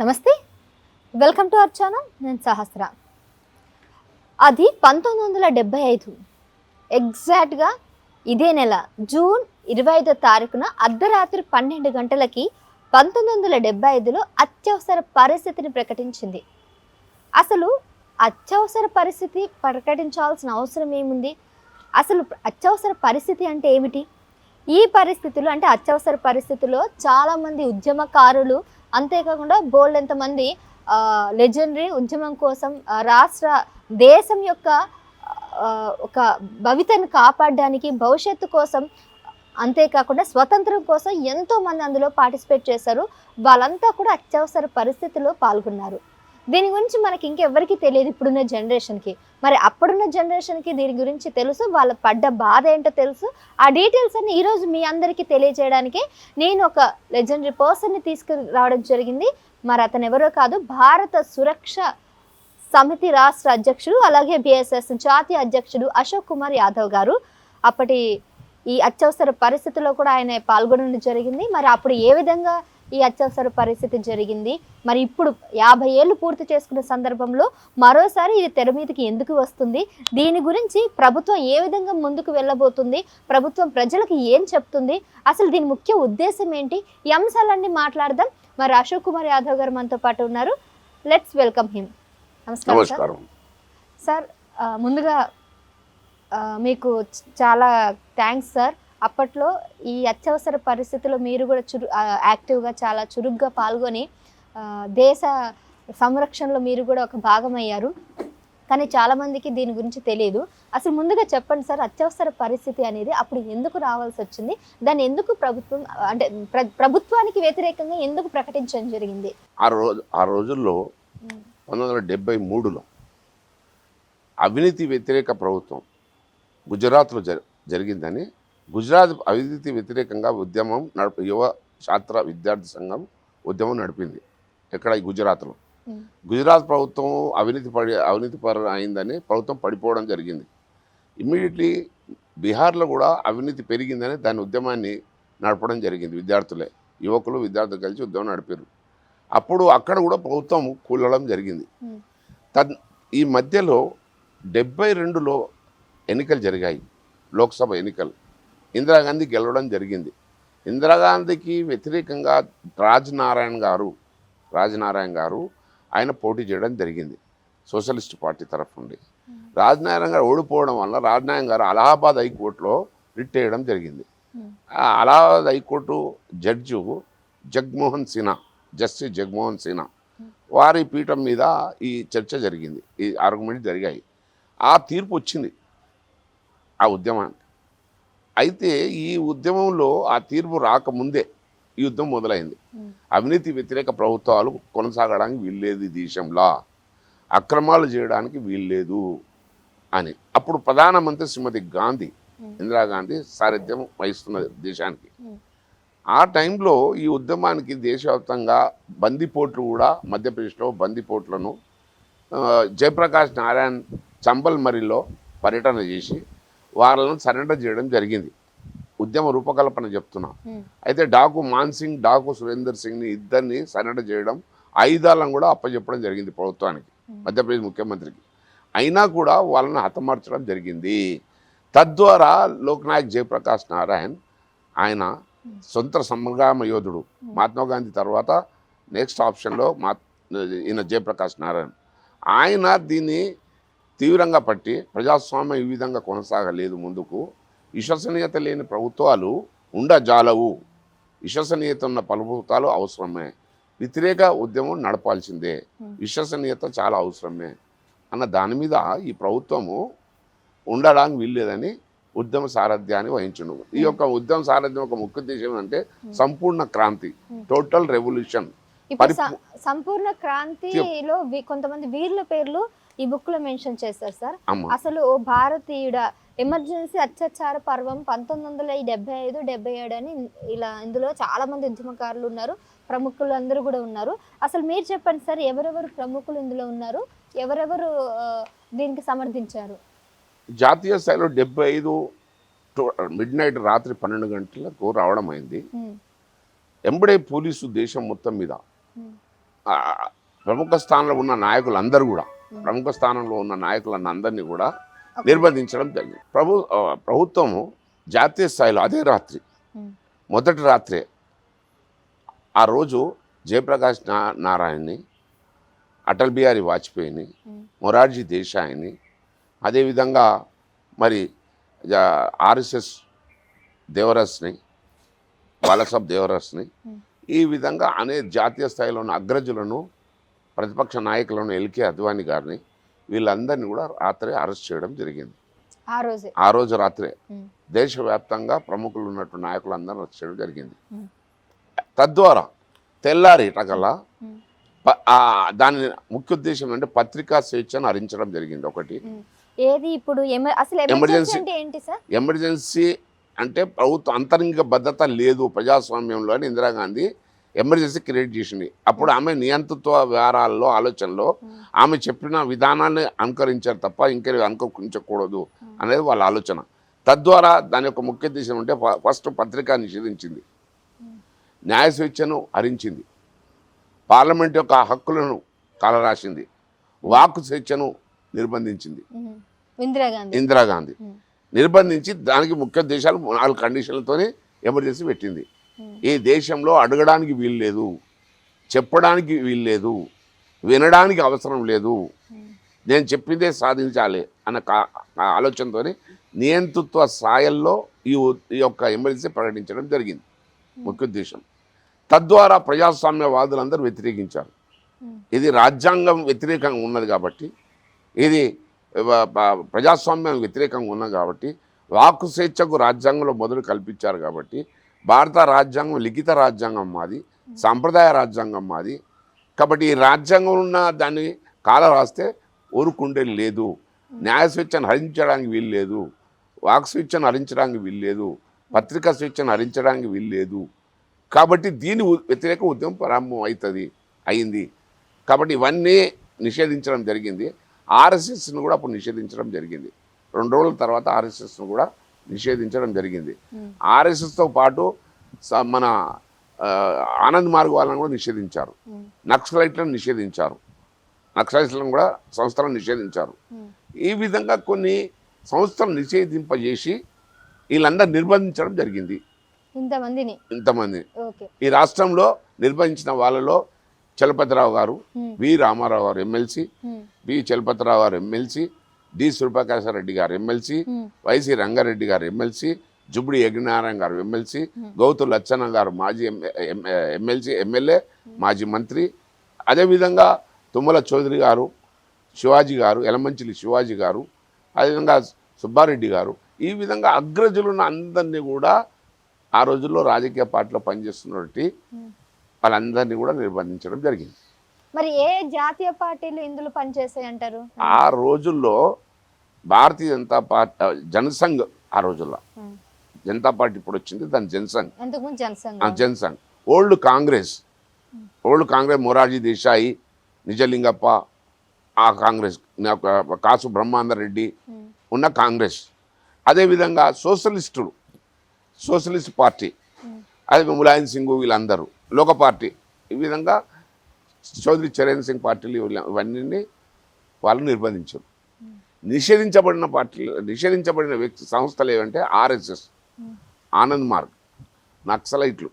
నమస్తే, welcome to our channel. నేను సహస్ర. అది 1975 ఎగ్జాక్ట్గా ఇదే నెల జూన్ 25వ తారీఖున అర్ధరాత్రి 12 గంటలకి 1975లో అత్యవసర పరిస్థితిని ప్రకటించింది. అసలు అత్యవసర పరిస్థితి ప్రకటించాల్సిన అవసరం ఏముంది? అసలు అత్యవసర పరిస్థితి అంటే ఏమిటి? ఈ పరిస్థితులు అంటే అత్యవసర పరిస్థితుల్లో చాలామంది ఉద్యమకారులు, అంతేకాకుండా బోల్డ్ ఎంతమంది లెజెండరీ ఉద్యమం కోసం దేశం యొక్క ఒక భవితను కాపాడడానికి, భవిష్యత్తు కోసం, అంతేకాకుండా స్వతంత్రం కోసం ఎంతోమంది అందులో పార్టిసిపేట్ చేశారు. వాళ్ళంతా కూడా అత్యవసర పరిస్థితుల్లో పాల్గొన్నారు. దీని గురించి మనకి ఇంకెవ్వరికి తెలియదు ఇప్పుడున్న జనరేషన్కి. మరి అప్పుడున్న జనరేషన్కి దీని గురించి తెలుసు, వాళ్ళ పడ్డ బాధ ఏంటో తెలుసు. ఆ డీటెయిల్స్ అన్ని ఈరోజు మీ అందరికీ తెలియజేయడానికి నేను ఒక లెజెండరీ పర్సన్ని తీసుకురావడం జరిగింది. మరి అతను ఎవరో కాదు, భారత సురక్ష సమితి రాష్ట్ర అధ్యక్షుడు, అలాగే బిఎస్ఎస్ జాతీయ అధ్యక్షుడు అశోక్ కుమార్ యాదవ్ గారు. అప్పటి ఈ అత్యవసర పరిస్థితుల్లో కూడా ఆయన పాల్గొనడం జరిగింది. మరి అప్పుడు ఏ విధంగా ఈ అత్యవసర పరిస్థితి జరిగింది, మరి ఇప్పుడు 50 ఏళ్ళు పూర్తి చేసుకున్న సందర్భంలో మరోసారి ఇది తెర మీదకి ఎందుకు వస్తుంది, దీని గురించి ప్రభుత్వం ఏ విధంగా ముందుకు వెళ్ళబోతుంది, ప్రభుత్వం ప్రజలకు ఏం చెప్తుంది, అసలు దీని ముఖ్య ఉద్దేశం ఏంటి, ఈ అంశాలన్నీ మాట్లాడదాం. మరి అశోక్ కుమార్ యాదవ్ గారు మనతో పాటు ఉన్నారు. Let's welcome him. నమస్కారం సార్. ముందుగా మీకు చాలా థ్యాంక్స్ సార్. అప్పట్లో ఈ అత్యవసర పరిస్థితుల్లో మీరు కూడా యాక్టివ్గా చాలా చురుగ్గా పాల్గొని దేశ సంరక్షణలో మీరు కూడా ఒక భాగమయ్యారు. కానీ చాలామందికి దీని గురించి తెలియదు. అసలు ముందుగా చెప్పండి సార్, అత్యవసర పరిస్థితి అనేది అప్పుడు ఎందుకు రావాల్సి వచ్చింది, దాన్ని ఎందుకు ప్రభుత్వం అంటే ప్రభుత్వానికి వ్యతిరేకంగా ఎందుకు ప్రకటించడం జరిగింది? ఆ రోజుల్లో 1973లో అవినీతి వ్యతిరేక ప్రభుత్వం గుజరాత్లో జరిగిందని గుజరాత్ అవినీతి వ్యతిరేకంగా ఉద్యమం యువ ఛాత్ర విద్యార్థి సంఘం ఉద్యమం నడిపింది. ఎక్కడ? గుజరాత్లో. గుజరాత్ ప్రభుత్వం అవినీతిపర అయిందని ప్రభుత్వం పడిపోవడం జరిగింది. ఇమ్మీడియట్లీ బీహార్లో కూడా అవినీతి పెరిగిందని దాని ఉద్యమాన్ని నడపడం జరిగింది. యువకులు విద్యార్థులు కలిసి ఉద్యమం నడిపారు. అప్పుడు అక్కడ కూడా ప్రభుత్వం కూలడం జరిగింది. ఈ మధ్యలో 72లో ఎన్నికలు జరిగాయి, లోక్సభ ఎన్నికలు. ఇందిరాగాంధీ గెలవడం జరిగింది. ఇందిరాగాంధీకి వ్యతిరేకంగా రాజనారాయణ గారు ఆయన పోటీ చేయడం జరిగింది సోషలిస్ట్ పార్టీ తరఫు నుండి. రాజనారాయణ గారు ఓడిపోవడం వల్ల రాజనారాయణ గారు అలహాబాద్ హైకోర్టులో రిట్ వేయడం జరిగింది. Allahabad high court judge justice Jaganmohan Sinha వారి పీఠం మీద ఈ చర్చ జరిగింది, ఈ ఆర్గ్యుమెంట్ జరిగాయి. ఆ తీర్పు వచ్చింది ఆ ఉద్యమానికి. అయితే ఈ ఉద్యమంలో ఆ తీర్పు రాకముందే ఈ యుద్ధం మొదలైంది. అవినీతి వ్యతిరేక ప్రభుత్వాలు కొనసాగడానికి వీల్లేదు, ఈ దేశంలో అక్రమాలు చేయడానికి వీల్లేదు అని అప్పుడు ప్రధానమంత్రి శ్రీమతి ఇందిరాగాంధీ సారథ్యం వహిస్తున్న దేశానికి. ఆ టైంలో ఈ ఉద్యమానికి దేశవ్యాప్తంగా బందిపోట్లు కూడా, మధ్యప్రదేశ్లో బందిపోట్లను జయప్రకాష్ నారాయణ్ చంబల్ మరిలో పర్యటన చేసి వాళ్ళను సరెండర్ చేయడం జరిగింది. ఉద్యమ రూపకల్పన చెప్తున్నా. అయితే మాన్సింగ్, సురేందర్ సింగ్ని ఇద్దరిని సరెండర్ చేయడం, ఆయుధాలను కూడా అప్పచెప్పడం జరిగింది ప్రభుత్వానికి, మధ్యప్రదేశ్ ముఖ్యమంత్రికి. అయినా కూడా వాళ్ళని హతమార్చడం జరిగింది. తద్వారా లోక్నాయక్ జయప్రకాష్ నారాయణ్, ఆయన సొంత సంగ్రామ యోధుడు, మహాత్మాగాంధీ తర్వాత నెక్స్ట్ ఆప్షన్లో ఈయన జయప్రకాష్ నారాయణ్, ఆయన దీన్ని తీవ్రంగా పట్టి ప్రజాస్వామ్యం ఈ విధంగా కొనసాగలేదు ముందుకు, విశ్వసనీయత లేని ప్రభుత్వాలు ఉండజాలవు, విశ్వసనీయత ఉన్న ప్రభుత్వాలు అవసరమే, వ్యతిరేక ఉద్యమం నడపాల్సిందే, విశ్వసనీయత చాలా అవసరమే అన్న దాని మీద ఈ ప్రభుత్వము ఉండడానికి వీల్లేదని ఉద్యమ సారథ్యాన్ని వహించును. ఈ యొక్క ఉద్యమ సారథ్యం ఒక ముఖ్య ఉద్దేశం అంటే సంపూర్ణ క్రాంతి, టోటల్ రెవల్యూషన్. సంపూర్ణ క్రాంతిలో కొంతమంది వీరుల పేర్లు ఈ బుక్ లో మెన్షన్ చేస్తారు సార్. అసలు భారతీయుడ ఎమర్జెన్సీ అత్యాచార పర్వం 1975, 77 అని ఇలా ఇందులో చాలా మంది ఉద్యమకారులు ఉన్నారు, ప్రముఖులు అందరూ కూడా ఉన్నారు. అసలు మీరు చెప్పండి సార్, ఎవరెవరు ప్రముఖులు ఇందులో ఉన్నారు, ఎవరెవరు దీనికి సమర్థించారు? జాతీయ స్థాయిలో 75 మిడ్ నైట్ రాత్రి 12 గంటలకు రావడం అయింది. ఎంబడే పోలీసు దేశం మొత్తం మీద ఆ, ప్రముఖ స్థానంలో ఉన్న నాయకులందరూ కూడా ప్రముఖ స్థానంలో ఉన్న నాయకులందరినీ కూడా నిర్బంధించడం జరిగింది. ప్రభుత్వము జాతీయ స్థాయిలో అదే రాత్రి మొదటి రాత్రే ఆ రోజు జయప్రకాష్ నారాయణని, అటల్ బిహారీ వాజ్పేయిని, మొరార్జీ దేశాయిని, అదేవిధంగా మరి ఆర్ఎస్ఎస్ దేవరస్ని, బాలసాబ్ దేవరస్ని, ఈ విధంగా అనేక జాతీయ స్థాయిలో ఉన్న అగ్రజులను, ప్రతిపక్ష నాయకులను, ఎల్కే అద్వానీ గారిని, వీళ్ళందరినీ కూడా రాత్రే అరెస్ట్ చేయడం జరిగింది. ఆ రోజు రాత్రే దేశవ్యాప్తంగా ప్రముఖులు ఉన్నటువంటి నాయకులందరూ అరెస్ట్ చేయడం జరిగింది. తద్వారా తెల్లారిటకల్లా దాని ముఖ్య ఉద్దేశం అంటే పత్రికా స్వేచ్ఛను హరించడం జరిగింది. ఒకటి ఏది ఇప్పుడు అసలు ఎమర్జెన్సీ అంటే ఏంటి సార్? ఎమర్జెన్సీ అంటే ప్రభుత్వ అంతరంగిక భద్రత లేదు ప్రజాస్వామ్యంలో అని ఇందిరాగాంధీ ఎమర్జెన్సీ క్రియేట్ చేసింది. అప్పుడు ఆమె నియంతృత్వ వ్యవహారాల్లో ఆలోచనలో ఆమె చెప్పిన విధానాన్ని అనుకరించారు తప్ప ఇంకేవి అనుకరించకూడదు అనేది వాళ్ళ ఆలోచన. తద్వారా దాని యొక్క ముఖ్య ఉద్దేశం అంటే ఫస్ట్ పత్రిక నిషేధించింది, న్యాయ స్వేచ్ఛను హరించింది, పార్లమెంట్ యొక్క హక్కులను కాలరాసింది, వాక్ స్వేచ్ఛను నిర్బంధించింది ఇందిరాగాంధీ నిర్బంధించి దానికి ముఖ్య ఉద్దేశాలు 4 కండిషన్లతోనే ఎమర్జెన్సీ పెట్టింది. ఈ దేశంలో అడగడానికి వీలు లేదు, చెప్పడానికి వీలు లేదు, వినడానికి అవసరం లేదు, నేను చెప్పిందే సాధించాలి అన్న ఆలోచనతో నియంతృత్వ స్థాయిల్లో ఈ యొక్క ఎమర్జెన్సీ ప్రకటించడం జరిగింది ముఖ్య ఉద్దేశం. తద్వారా ప్రజాస్వామ్యవాదులందరూ వ్యతిరేకించారు. ఇది రాజ్యాంగం వ్యతిరేకంగా ఉన్నది కాబట్టి, ఇది ప్రజాస్వామ్యం వ్యతిరేకంగా ఉన్నది కాబట్టి, వాక్కు స్వేచ్ఛకు రాజ్యాంగంలో మొదలు కల్పించారు కాబట్టి, భారత రాజ్యాంగం లిఖిత రాజ్యాంగం మాది, సాంప్రదాయ రాజ్యాంగం మాది కాబట్టి ఈ రాజ్యాంగం ఉన్న దాన్ని కాల రాస్తే ఊరుకుండే లేదు, న్యాయ స్వేచ్ఛను హరించడానికి వీలు లేదు, వాక్ స్వేచ్ఛను హరించడానికి వీలు లేదు, పత్రికా స్వేచ్ఛను హరించడానికి వీలు లేదు. కాబట్టి దీని వ్యతిరేక ఉద్యమం ప్రారంభం అయింది. కాబట్టి ఇవన్నీ నిషేధించడం జరిగింది. ఆర్ఎస్ఎస్ను కూడా అప్పుడు నిషేధించడం జరిగింది. 2 రోజుల తర్వాత ఆర్ఎస్ఎస్ను కూడా నిషేధించడం జరిగింది. ఆర్ఎస్ఎస్తో పాటు మన ఆనంద్ మార్గ్ వాళ్ళని కూడా నిషేధించారు, నక్సలైట్లను నిషేధించారు, నక్సలైట్లను కూడా సంస్థలను నిషేధించారు. ఈ విధంగా కొన్ని సంస్థలను నిషేధింపజేసి వీళ్ళందరూ నిర్బంధించడం జరిగింది. ఇంతమంది ఈ రాష్ట్రంలో నిర్బంధించిన వాళ్ళలో చలపతిరావు గారు, వి రామారావు గారు ఎమ్మెల్సీ, బి చలపతిరావు గారు ఎమ్మెల్సీ, డి సూర్యప్రకాశరెడ్డి గారు ఎమ్మెల్సీ, వైసి రంగారెడ్డి గారు ఎమ్మెల్సీ, జుబుడి యజ్ఞనారాయణ గారు ఎమ్మెల్సీ, గౌతు లచ్చన్న గారు మాజీ ఎమ్మెల్యే, మాజీ మంత్రి, అదేవిధంగా తుమ్మల చౌదరి గారు, శివాజీ గారు, ఎలమంచిలి శివాజీ గారు, అదేవిధంగా సుబ్బారెడ్డి గారు, ఈ విధంగా అగ్రజులున్న అందరినీ కూడా ఆ రోజుల్లో రాజకీయ పార్టీలో పనిచేస్తున్నటువంటి వాళ్ళందరినీ కూడా నిర్బంధించడం జరిగింది. మరి ఏ జాతీయ పార్టీలు ఇందులో పనిచేసాయి అంటారు? ఆ రోజుల్లో భారతీయ జనతా పార్టీ, జనసంఘ్, ఆ రోజుల్లో జనతా పార్టీ ఇప్పుడు వచ్చింది, దాని జనసంఘ్. ఓల్డ్ కాంగ్రెస్ మొరార్జీ దేశాయి, నిజలింగప్ప, ఆ కాంగ్రెస్, కాసు బ్రహ్మాందరెడ్డి ఉన్న కాంగ్రెస్, అదేవిధంగా సోషలిస్ట్ పార్టీ, అదే ములాయం సింగ్, వీళ్ళందరూ లోక పార్టీ, ఈ విధంగా చౌదరి చరణ్ సింగ్ పార్టీలు ఇవన్నీ వాళ్ళు నిర్బంధించారు. నిషేధించబడిన వ్యక్తి సంస్థలు ఏవంటే ఆర్ఎస్ఎస్, ఆనంద్ మార్గ్, నక్సలైట్లు,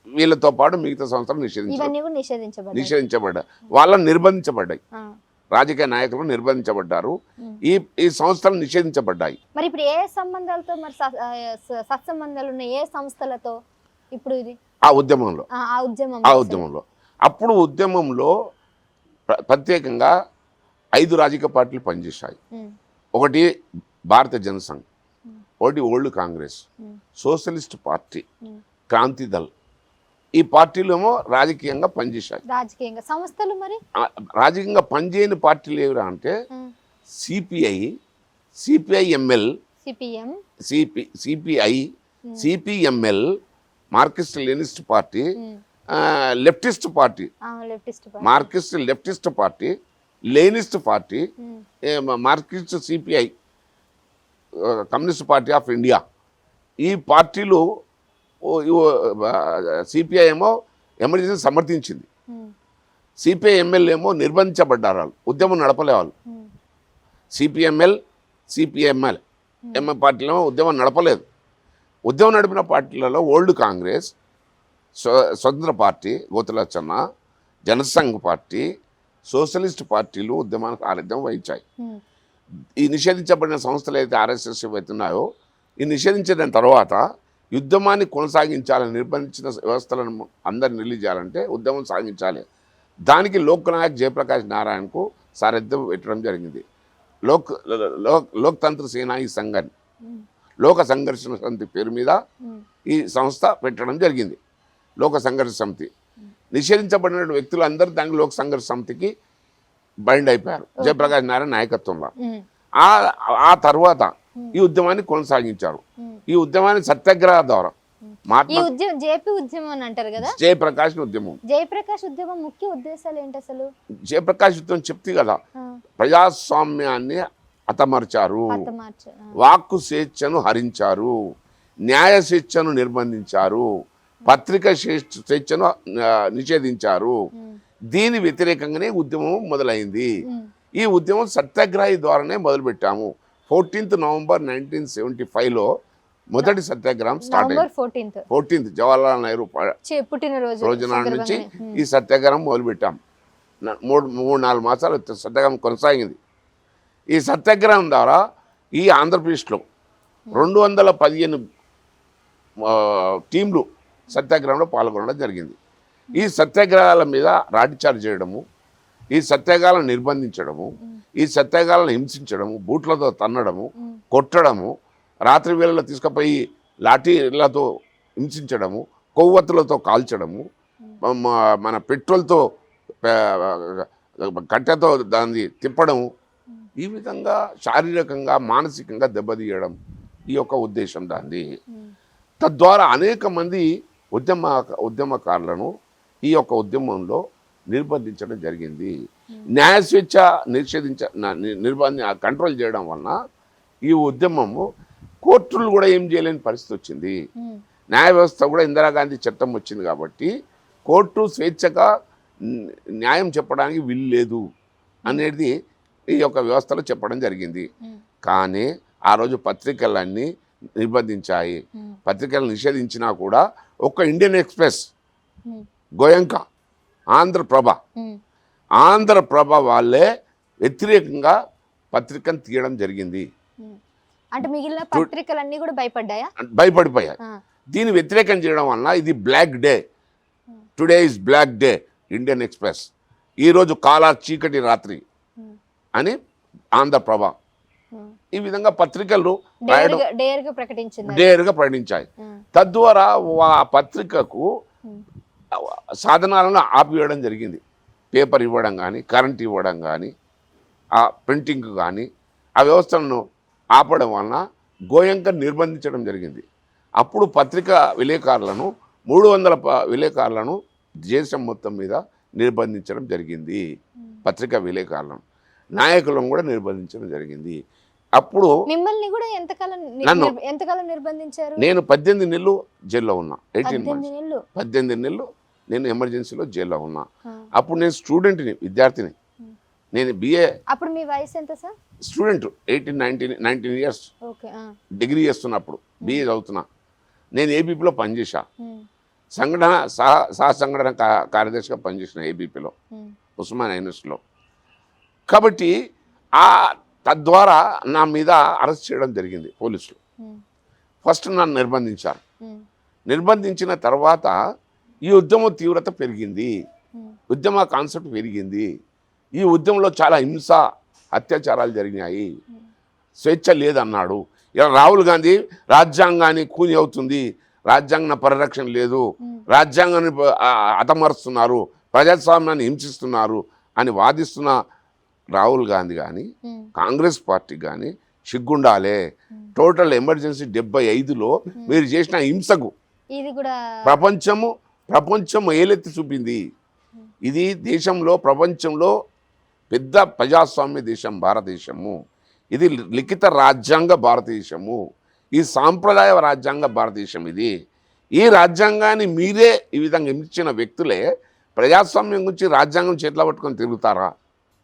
వీళ్ళతో పాటు మిగతా సంస్థలు నిషేధించబడ్డాయి. వాళ్ళని నిర్బంధించబడ్డాయి, రాజకీయ నాయకులు నిర్బంధించబడ్డారు, ఈ సంస్థలు నిషేధించబడ్డాయి. మరి ఇప్పుడు ఏ సంబంధాలతో, మరి సత్సంబంధాలు ఉన్న ఏ సంస్థలతో ఇప్పుడు ఇది ఆ ఉద్యమంలో అప్పుడు ఉద్యమంలో ప్రత్యేకంగా 5 రాజకీయ పార్టీలు పనిచేశాయి. ఒకటి భారత జనసంఘ్, ఒకటి old Congress, socialist party, Kranti Dal. ఈ పార్టీలు ఏమో రాజకీయంగా పనిచేశాయి. సంస్థలు మరి రాజకీయంగా పనిచేయని పార్టీలు ఏమిరా అంటే CPIML, CPML, Marxist Leninist party, leftist party, Marxist leftist party, Leninist party, Marxist CPI, communist party of India. ఈ పార్టీలు సిపిఐ ఏమో ఎమర్జెన్సీ సమర్థించింది, సిపిఐఎంఎల్ ఏమో నిర్బంధించబడ్డారు, వాళ్ళు ఉద్యమం నడపలే వాళ్ళు. సిపిఎంఎల్ సిపిఎంఎల్ ఎంఎం పార్టీలో ఉద్యమం నడపలేదు. ఉద్యమం నడిపిన పార్టీలలో ఓల్డ్ కాంగ్రెస్, స్వతంత్ర పార్టీ గోతులచ్చన్న, జనసంఘ్ పార్టీ, సోషలిస్ట్ పార్టీలు ఉద్యమానికి సారథ్యం వహించాయి. ఈ నిషేధించబడిన సంస్థలు అయితే ఆర్ఎస్ఎస్ అవుతున్నాయో, ఈ నిషేధించిన తర్వాత యుద్ధమాన్ని కొనసాగించాలని, నిర్బంధించిన వ్యవస్థలను అందరిని రిలీజ్ చేయాలంటే ఉద్యమం సాగించాలి. దానికి లోక్నాయక్ జయప్రకాష్ నారాయణకు సారథ్యం పెట్టడం జరిగింది. లోక్తంత్ర సేనాయి సంఘన్, లోక సంఘర్షణ సమితి పేరు మీద ఈ సంస్థ పెట్టడం జరిగింది. లోక సంఘర్షణ సమితి నిషేధించబడిన వ్యక్తులు అందరూ దానికి లోక సంఘర్షణ సమితికి బైండ్ అయిపోయారు జయప్రకాష్ నారాయణ నాయకత్వంలో. ఆ తర్వాత ఈ ఉద్యమాన్ని కొనసాగించారు. ఈ ఉద్యమాన్ని సత్యాగ్రహ ద్వారా జయప్రకాష్ ఉద్యమం. జయప్రకాష్ ఉద్యమం ముఖ్య ఉద్దేశాలు ఏంటి అసలు? జయప్రకాష్ ఉద్యమం చెప్తే కదా, ప్రజాస్వామ్యాన్ని హతమర్చారు, వాక్కు స్వేచ్ఛను హరించారు, న్యాయ స్వేచ్ఛను నిర్బంధించారు, పత్రిక స్వేచ్ఛను నిషేధించారు. దీని వ్యతిరేకంగానే ఉద్యమం మొదలైంది. ఈ ఉద్యమం సత్యాగ్రహి ద్వారానే మొదలుపెట్టాము. 14th November 1975లో మొదటి సత్యాగ్రహం స్టార్ట్ అయింది. 14th జవహర్లాల్ నెహ్రూ పుట్టినరోజు నాటి నుంచి ఈ సత్యాగ్రహం మొదలుపెట్టాం. 3-4 మాసాలు సత్యాగ్రహం కొనసాగింది. ఈ సత్యాగ్రహం ద్వారా ఈ ఆంధ్రప్రదేశ్లో 215 టీంలు సత్యాగ్రహంలో పాల్గొనడం జరిగింది. ఈ సత్యాగ్రహాల మీద లాఠీచార్జ్ చేయడము, ఈ సత్యాగ్రహాలను నిర్బంధించడము, ఈ సత్యాగ్రహాలను హింసించడము, బూట్లతో తన్నడము, కొట్టడము, రాత్రి వేళల్లో తీసుకుపోయి లాఠీలతో హింసించడము, కొవ్వొత్తులతో కాల్చడము, మన పెట్రోల్తో కట్టెతో దాన్ని తిప్పడము, ఈ విధంగా శారీరకంగా మానసికంగా దెబ్బతీయడం ఈ యొక్క ఉద్దేశం దాన్ని. తద్వారా అనేక మంది ఉద్యమకారులను ఈ యొక్క ఉద్యమంలో నిర్బంధించడం జరిగింది. న్యాయ స్వేచ్ఛ కంట్రోల్ చేయడం వలన ఈ ఉద్యమము కోర్టులు కూడా ఏం చేయలేని పరిస్థితి వచ్చింది. న్యాయ వ్యవస్థ కూడా ఇందిరాగాంధీ చట్టం వచ్చింది కాబట్టి కోర్టు స్వేచ్ఛగా న్యాయం చెప్పడానికి వీలు లేదు అనేది ఈ యొక్క వ్యవస్థలో చెప్పడం జరిగింది. కానీ ఆ రోజు పత్రికలన్నీ నిర్బంధించాయి. పత్రికలు నిషేధించినా కూడా ఒక్క ఇండియన్ ఎక్స్ప్రెస్, గోయంక, ఆంధ్రప్రభ వాళ్ళే వ్యతిరేకంగా పత్రికను తీయడం జరిగింది. అంటే మిగిలిన పత్రికలన్నీ కూడా భయపడిపోయాయి. దీన్ని వ్యతిరేకం చేయడం వలన ఇది black day, today is black day Indian Express, ఈరోజు కాలా చీకటి రాత్రి అని ఆంధ్రప్రభ. ఈ విధంగా పత్రికలు డేర్గా ప్రకటించాయి. తద్వారా ఆ పత్రికకు సాధనాలను ఆపివేయడం జరిగింది. పేపర్ ఇవ్వడం కానీ, కరెంట్ ఇవ్వడం కానీ, ఆ ప్రింటింగ్ కానీ, ఆ వ్యవస్థలను ఆపడం వలన గోయంక నిర్బంధించడం జరిగింది. అప్పుడు పత్రికా విలేకరులను 300 విలేకరులను దేశం మొత్తం మీద నిర్బంధించడం జరిగింది. పత్రికా విలేకరులను, నాయకులను కూడా నిర్బంధించడం జరిగింది. అప్పుడు మిమ్మల్ని కూడా ఎంతకాలం నిర్బంధించారు? నేను 18 నెలలు జైల్లో ఉన్నా. 18 నెలలు నేను ఎమర్జెన్సీలో జైల్లో ఉన్నా. అప్పుడు నేను స్టూడెంట్ని, విద్యార్థిని. నేను బిఏ. అప్పుడు మీ వయసు ఎంత సార్? స్టూడెంట్ 19 ఇయర్స్, డిగ్రీ చేస్తున్నప్పుడు బిఏ చదువుతున్నా. నేను ఏబీపీలో పనిచేసా, సంఘటన సహ సంఘటన కార్యదర్శిగా పనిచేసిన ఏబీపీలో, ఉస్మానియా యూనివర్సిటీలో. కాబట్టి తద్వారా నా మీద అరెస్ట్ చేయడం జరిగింది పోలీసులు. ఫస్ట్ నన్ను నిర్బంధించారు. నిర్బంధించిన తర్వాత ఈ ఉద్యమ తీవ్రత పెరిగింది, ఉద్యమ కాన్సెప్ట్ పెరిగింది. ఈ ఉద్యమంలో చాలా హింస, అత్యాచారాలు జరిగినాయి. స్వేచ్ఛ లేదన్నాడు. ఇలా రాహుల్ గాంధీ రాజ్యాంగాన్ని కూని అవుతుంది, రాజ్యాంగ పరిరక్షణ లేదు, రాజ్యాంగాన్ని హతమరుస్తున్నారు, ప్రజాస్వామ్యాన్ని హింసిస్తున్నారు అని వాదిస్తున్న రాహుల్ గాంధీ కానీ, కాంగ్రెస్ పార్టీ కానీ సిగ్గుండాలే. టోటల్ ఎమర్జెన్సీ 75లో మీరు చేసిన హింసకు ప్రపంచం ఏలెత్తి చూపింది. ఇది దేశంలో, ప్రపంచంలో పెద్ద ప్రజాస్వామ్య దేశం భారతదేశము. ఇది లిఖిత రాజ్యాంగ భారతదేశము, ఈ సాంప్రదాయ రాజ్యాంగ భారతదేశం. ఇది ఈ రాజ్యాంగాన్ని మీరే ఈ విధంగా హింసించిన వ్యక్తులే ప్రజాస్వామ్యం గురించి రాజ్యాంగం చేతిలో పట్టుకొని తిరుగుతారా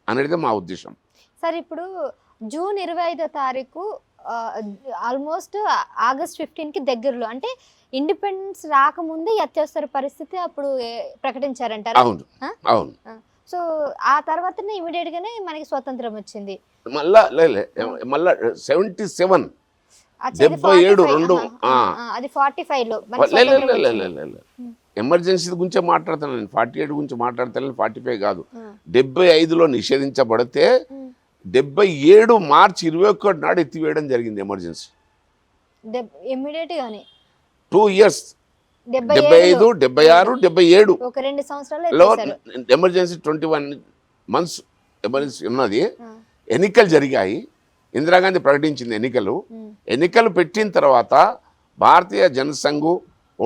అనేది మా ఉద్దేశం. సార్ ఇప్పుడు జూన్ 25వ తారీఖు ఆల్మోస్ట్ ఆగస్ట్ 15కి దగ్గరలో, అంటే ఇండిపెండెన్స్ రాకముందే ఈ అత్యవసర పరిస్థితి అప్పుడు ప్రకటించారంటారు. అవును అవును. సో ఆ తర్వాతనే ఇమీడియట్ గానే మనకి స్వతంత్రం వచ్చింది. మళ్ళా మళ్ళా 77 అది 45 లో ఎమర్జెన్సీ గురించే మాట్లాడుతాను నేను. 48 గురించి మాట్లాడతాను, 45 కాదు. 75లో నిషేధించబడితే 77 మార్చి 21 నాడు ఎత్తివేయడం జరిగింది ఎమర్జెన్సీ. ఇమీడియట్ గానే 2 years 75, 76, 77 ఒక 2 సంవత్సరాలు ఎమర్జెన్సీ 21 months ఎమర్జెన్సీ ఉన్నది. ఎన్నికలు జరిగాయి, ఇందిరాగాంధీ ప్రకటించింది ఎన్నికలు పెట్టిన తర్వాత భారతీయ జనసంఘ్,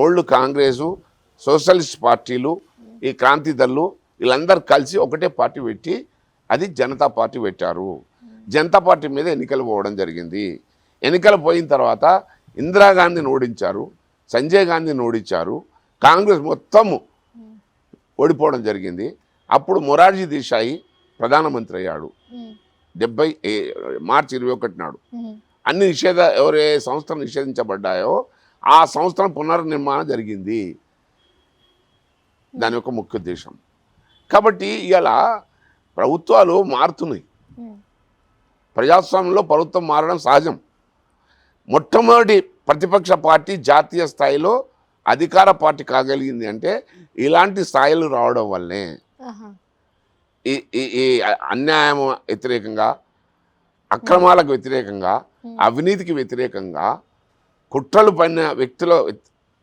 ఓల్డ్ కాంగ్రెసు, సోషలిస్ట్ పార్టీలు, ఈ క్రాంతి దళ్ళు వీళ్ళందరూ కలిసి ఒకటే పార్టీ పెట్టి అది జనతా పార్టీ పెట్టారు. జనతా పార్టీ మీద ఎన్నికలు పోవడం జరిగింది. ఎన్నికలు పోయిన తర్వాత ఇందిరాగాంధీని ఓడించారు, సంజయ్ గాంధీని ఓడించారు, కాంగ్రెస్ మొత్తము ఓడిపోవడం జరిగింది. అప్పుడు మొరార్జీ దేశాయి ప్రధానమంత్రి అయ్యాడు 70 మార్చి 21 నాడు. అన్ని ఎవరే సంస్థలు నిషేధించబడ్డాయో ఆ సంస్థల పునర్నిర్మాణం జరిగింది. దాని యొక్క ముఖ్య ఉద్దేశం. కాబట్టి ఇలా ప్రభుత్వాలు మారుతున్నాయి. ప్రజాస్వామ్యంలో ప్రభుత్వం మారడం సహజం. మొట్టమొదటి ప్రతిపక్ష పార్టీ జాతీయ స్థాయిలో అధికార పార్టీ కాగలిగింది అంటే ఇలాంటి స్థాయిలు రావడం వల్లనే. ఈ అన్యాయం వ్యతిరేకంగా, అక్రమాలకు వ్యతిరేకంగా, అవినీతికి వ్యతిరేకంగా, కుట్రలు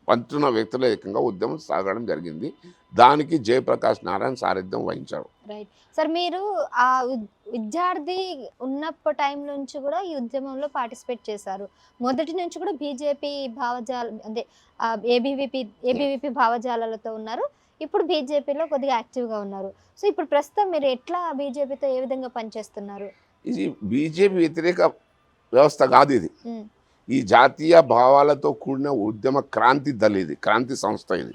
పంటున్న వ్యక్తుల ఏకంగా ఉద్యమం సాగడం జరిగింది. దానికి జయప్రకాష్ నారాయణ సారథ్యం వహించారు. రైట్ సార్, మీరు ఆ విద్యార్థి ఉన్నప్పటి టైం నుంచి కూడా ఈ ఉద్యమంలో పార్టిసిపేట్ చేశారు. మొదటి నుంచి కూడా బీజేపీ అంటే ఏబీవీపీ భావజాలాలతో ఉన్నారు. ఇప్పుడు బీజేపీలో కొద్దిగా యాక్టివ్గా ఉన్నారు. సో ఇప్పుడు ప్రస్తుతం మీరు ఎట్లా బీజేపీతో ఏ విధంగా పనిచేస్తున్నారు? ఇది బీజేపీ వ్యతిరేక వ్యవస్థ కాదు. ఇది ఈ జాతీయ భావాలతో కూడిన ఉద్యమ క్రాంతి దళ, ఇది క్రాంతి సంస్థ. ఇది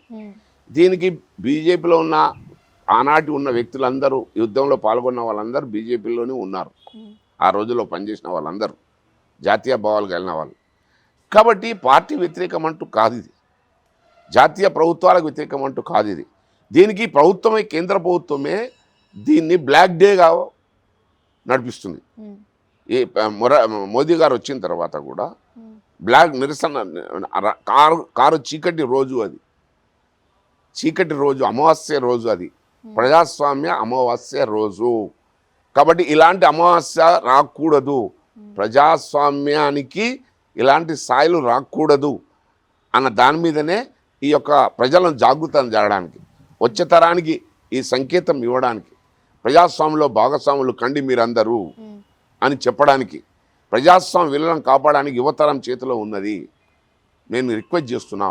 దీనికి బీజేపీలో ఉన్న ఆనాటి ఉన్న వ్యక్తులందరూ, యుద్ధంలో పాల్గొన్న వాళ్ళందరూ బీజేపీలోనే ఉన్నారు. ఆ రోజుల్లో పనిచేసిన వాళ్ళందరూ జాతీయ భావాలు కలిగిన వాళ్ళు. కాబట్టి పార్టీ వ్యతిరేకం అంటూ కాదు ఇది, జాతీయ ప్రభుత్వాలకు వ్యతిరేకం అంటూ కాదు ఇది. దీనికి ప్రభుత్వమే, కేంద్ర ప్రభుత్వమే దీన్ని బ్లాక్ డేగా నడిపిస్తుంది. ఈ మోదీ గారు వచ్చిన తర్వాత కూడా బ్లాక్ నిరసన కారు చీకటి రోజు, అది చీకటి రోజు, అమావాస్య రోజు, అది ప్రజాస్వామ్య అమావాస్య రోజు. కాబట్టి ఇలాంటి అమావాస్య రాకూడదు, ప్రజాస్వామ్యానికి ఇలాంటి స్థాయిలు రాకూడదు అన్న దాని మీదనే ఈ యొక్క ప్రజలను జాగృతం చేయడానికి, వచ్చే తరానికి ఈ సంకేతం ఇవ్వడానికి, ప్రజాస్వామ్యంలో భాగస్వాములు కండి మీరందరూ అని చెప్పడానికి, ప్రజాస్వామ్య విలువలను కాపాడడానికి యువతరం చేతిలో ఉన్నది. నేను రిక్వెస్ట్ చేస్తున్నా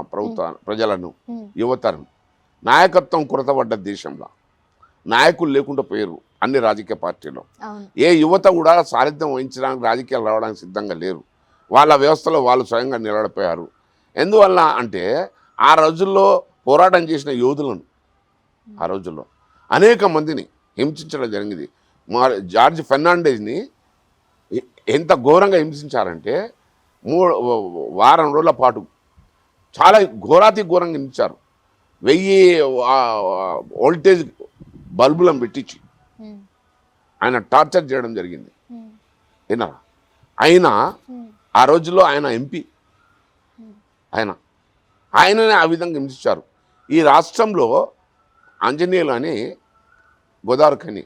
ప్రజలను, యువతరం. నాయకత్వం కొరతపడ్డ దేశంలో నాయకులు లేకుండా పోయారు అన్ని రాజకీయ పార్టీలో. ఏ యువత కూడా సారథ్యం వహించడానికి, రాజకీయాలు రావడానికి సిద్ధంగా లేరు. వాళ్ళ వ్యవస్థలో వాళ్ళు స్వయంగా నిలబడిపోయారు. ఎందువల్ల అంటే ఆ రోజుల్లో పోరాటం చేసిన యోధులను, ఆ రోజుల్లో అనేక మందిని హింసించడం జరిగింది. జార్జ్ ఫెర్నాండెజ్ని ఎంత ఘోరంగా హింసించారంటే వారం రోజుల పాటు చాలా ఘోరాతి ఘోరంగా హింసించారు. 1000 వోల్టేజ్ బల్బులను పెట్టించి ఆయన టార్చర్ చేయడం జరిగింది. విన్నారా? ఆయన ఆ రోజుల్లో ఆయన ఎంపీ, ఆయననే ఆ విధంగా హింసించారు. ఈ రాష్ట్రంలో ఆంజనేయులు అని గోదావరికని,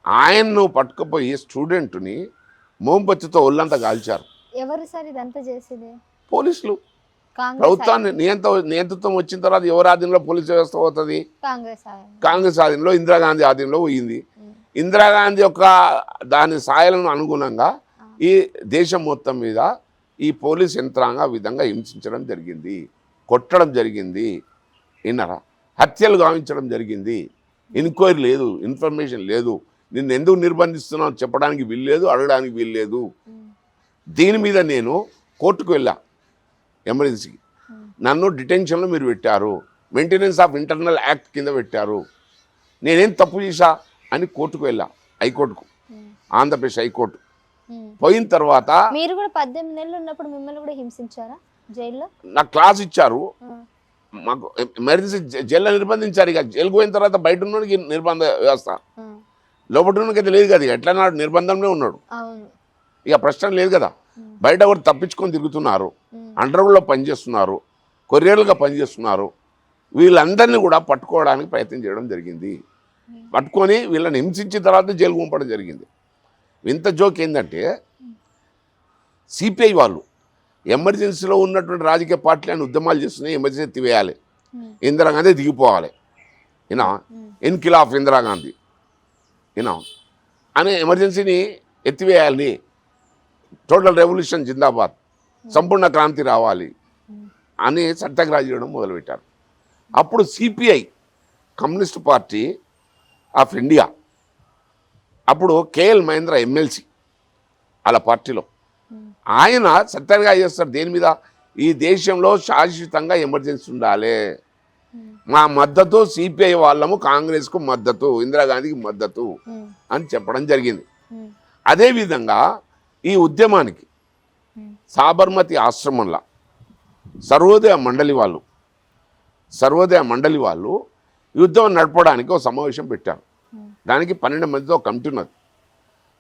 ఆయన్ను పట్టుకుపోయి స్టూడెంట్ని మోంబత్తితో ఒళ్ళంతా కాల్చారు. ఎవరు సార్ ఇదంతా చేసేది? పోలీసులు. ప్రభుత్వాన్ని నియంతృత్వం వచ్చిన తర్వాత ఎవరి ఆధీనంలో పోలీసు వ్యవస్థ పోతుంది? కాంగ్రెస్ ఆధీనంలో, ఇందిరాగాంధీ ఆధీనంలో పోయింది. ఇందిరాగాంధీ యొక్క దాని సాయలను అనుగుణంగా ఈ దేశం మొత్తం మీద ఈ పోలీస్ యంత్రాంగ విధంగా హింసించడం జరిగింది, కొట్టడం జరిగింది, విన్నారా? హత్యలు గావించడం జరిగింది. ఎంక్వైరీ లేదు, ఇన్ఫర్మేషన్ లేదు, నిన్ను ఎందుకు నిర్బంధిస్తున్నావు చెప్పడానికి వీల్లేదు, అడగడానికి వీల్లేదు. దీని మీద నేను కోర్టుకు వెళ్ళా, ఎమర్జెన్సీకి. నన్ను డిటెన్షన్లో మీరు పెట్టారు, మెయింటెనెన్స్ ఆఫ్ ఇంటర్నల్ యాక్ట్ కింద పెట్టారు. నేనేం తప్పు చేశా అని కోర్టుకు వెళ్ళా, హైకోర్టుకు, ఆంధ్రప్రదేశ్ హైకోర్టు. పోయిన తర్వాత మీరు కూడా 18 నెలలు ఉన్నప్పుడు మిమ్మల్ని కూడా హింసించారా జైల్లో? నాకు క్లాస్ ఇచ్చారు, మాకు ఎమర్జెన్సీ జైల్లో నిర్బంధించారు. ఇక జైలుకు పోయిన తర్వాత బయట ఉన్నోడికి నిర్బంధ వ్యవస్థ, లోపల ఉన్నోడికి అయితే లేదు కదా, ఎట్లా నాడు నిర్బంధంలో ఉన్నాడు, ఇక ప్రశ్న లేదు కదా. బయట కూడా తప్పించుకొని తిరుగుతున్నారు, అండర్గ్రౌండ్లో పనిచేస్తున్నారు, కొరియర్లుగా పనిచేస్తున్నారు. వీళ్ళందరినీ కూడా పట్టుకోవడానికి ప్రయత్నం చేయడం జరిగింది. పట్టుకొని వీళ్ళని హింసించిన తర్వాత జైలు పంపడం జరిగింది. ఇంత జోక్ ఏంటంటే సిపిఐ వాళ్ళు ఎమర్జెన్సీలో ఉన్నటువంటి రాజకీయ పార్టీలను ఉద్యమాలు చేస్తున్నాయి, emergency ఎత్తివేయాలి, Indira Gandhi దిగిపోవాలి, you know ఇన్కిలాఫ్ Indira Gandhi you know అనే ఎమర్జెన్సీని ఎత్తివేయాలని, టోటల్ రెవల్యూషన్ జిందాబాద్, సంపూర్ణ క్రాంతి రావాలి అని సత్యాగ్రహం చేయడం మొదలుపెట్టారు. అప్పుడు CPI communist party of India, అప్పుడు కేఎల్ మహేంద్ర ఎమ్మెల్సీ వాళ్ళ పార్టీలో, ఆయన సత్యాగ్రహం చేస్తారు దేని మీద, ఈ దేశంలో శాశ్వతంగా ఎమర్జెన్సీ ఉండాలి, మా మద్దతు సిపిఐ వాళ్ళము కాంగ్రెస్కు మద్దతు, ఇందిరాగాంధీకి మద్దతు అని చెప్పడం జరిగింది. అదేవిధంగా ఈ ఉద్యమానికి సాబర్మతి ఆశ్రమంలో సర్వోదయ మండలి వాళ్ళు ఈ ఉద్యమం నడపడానికి ఒక సమావేశం పెట్టారు. దానికి 12 మందితో కమిటీ ఉన్నది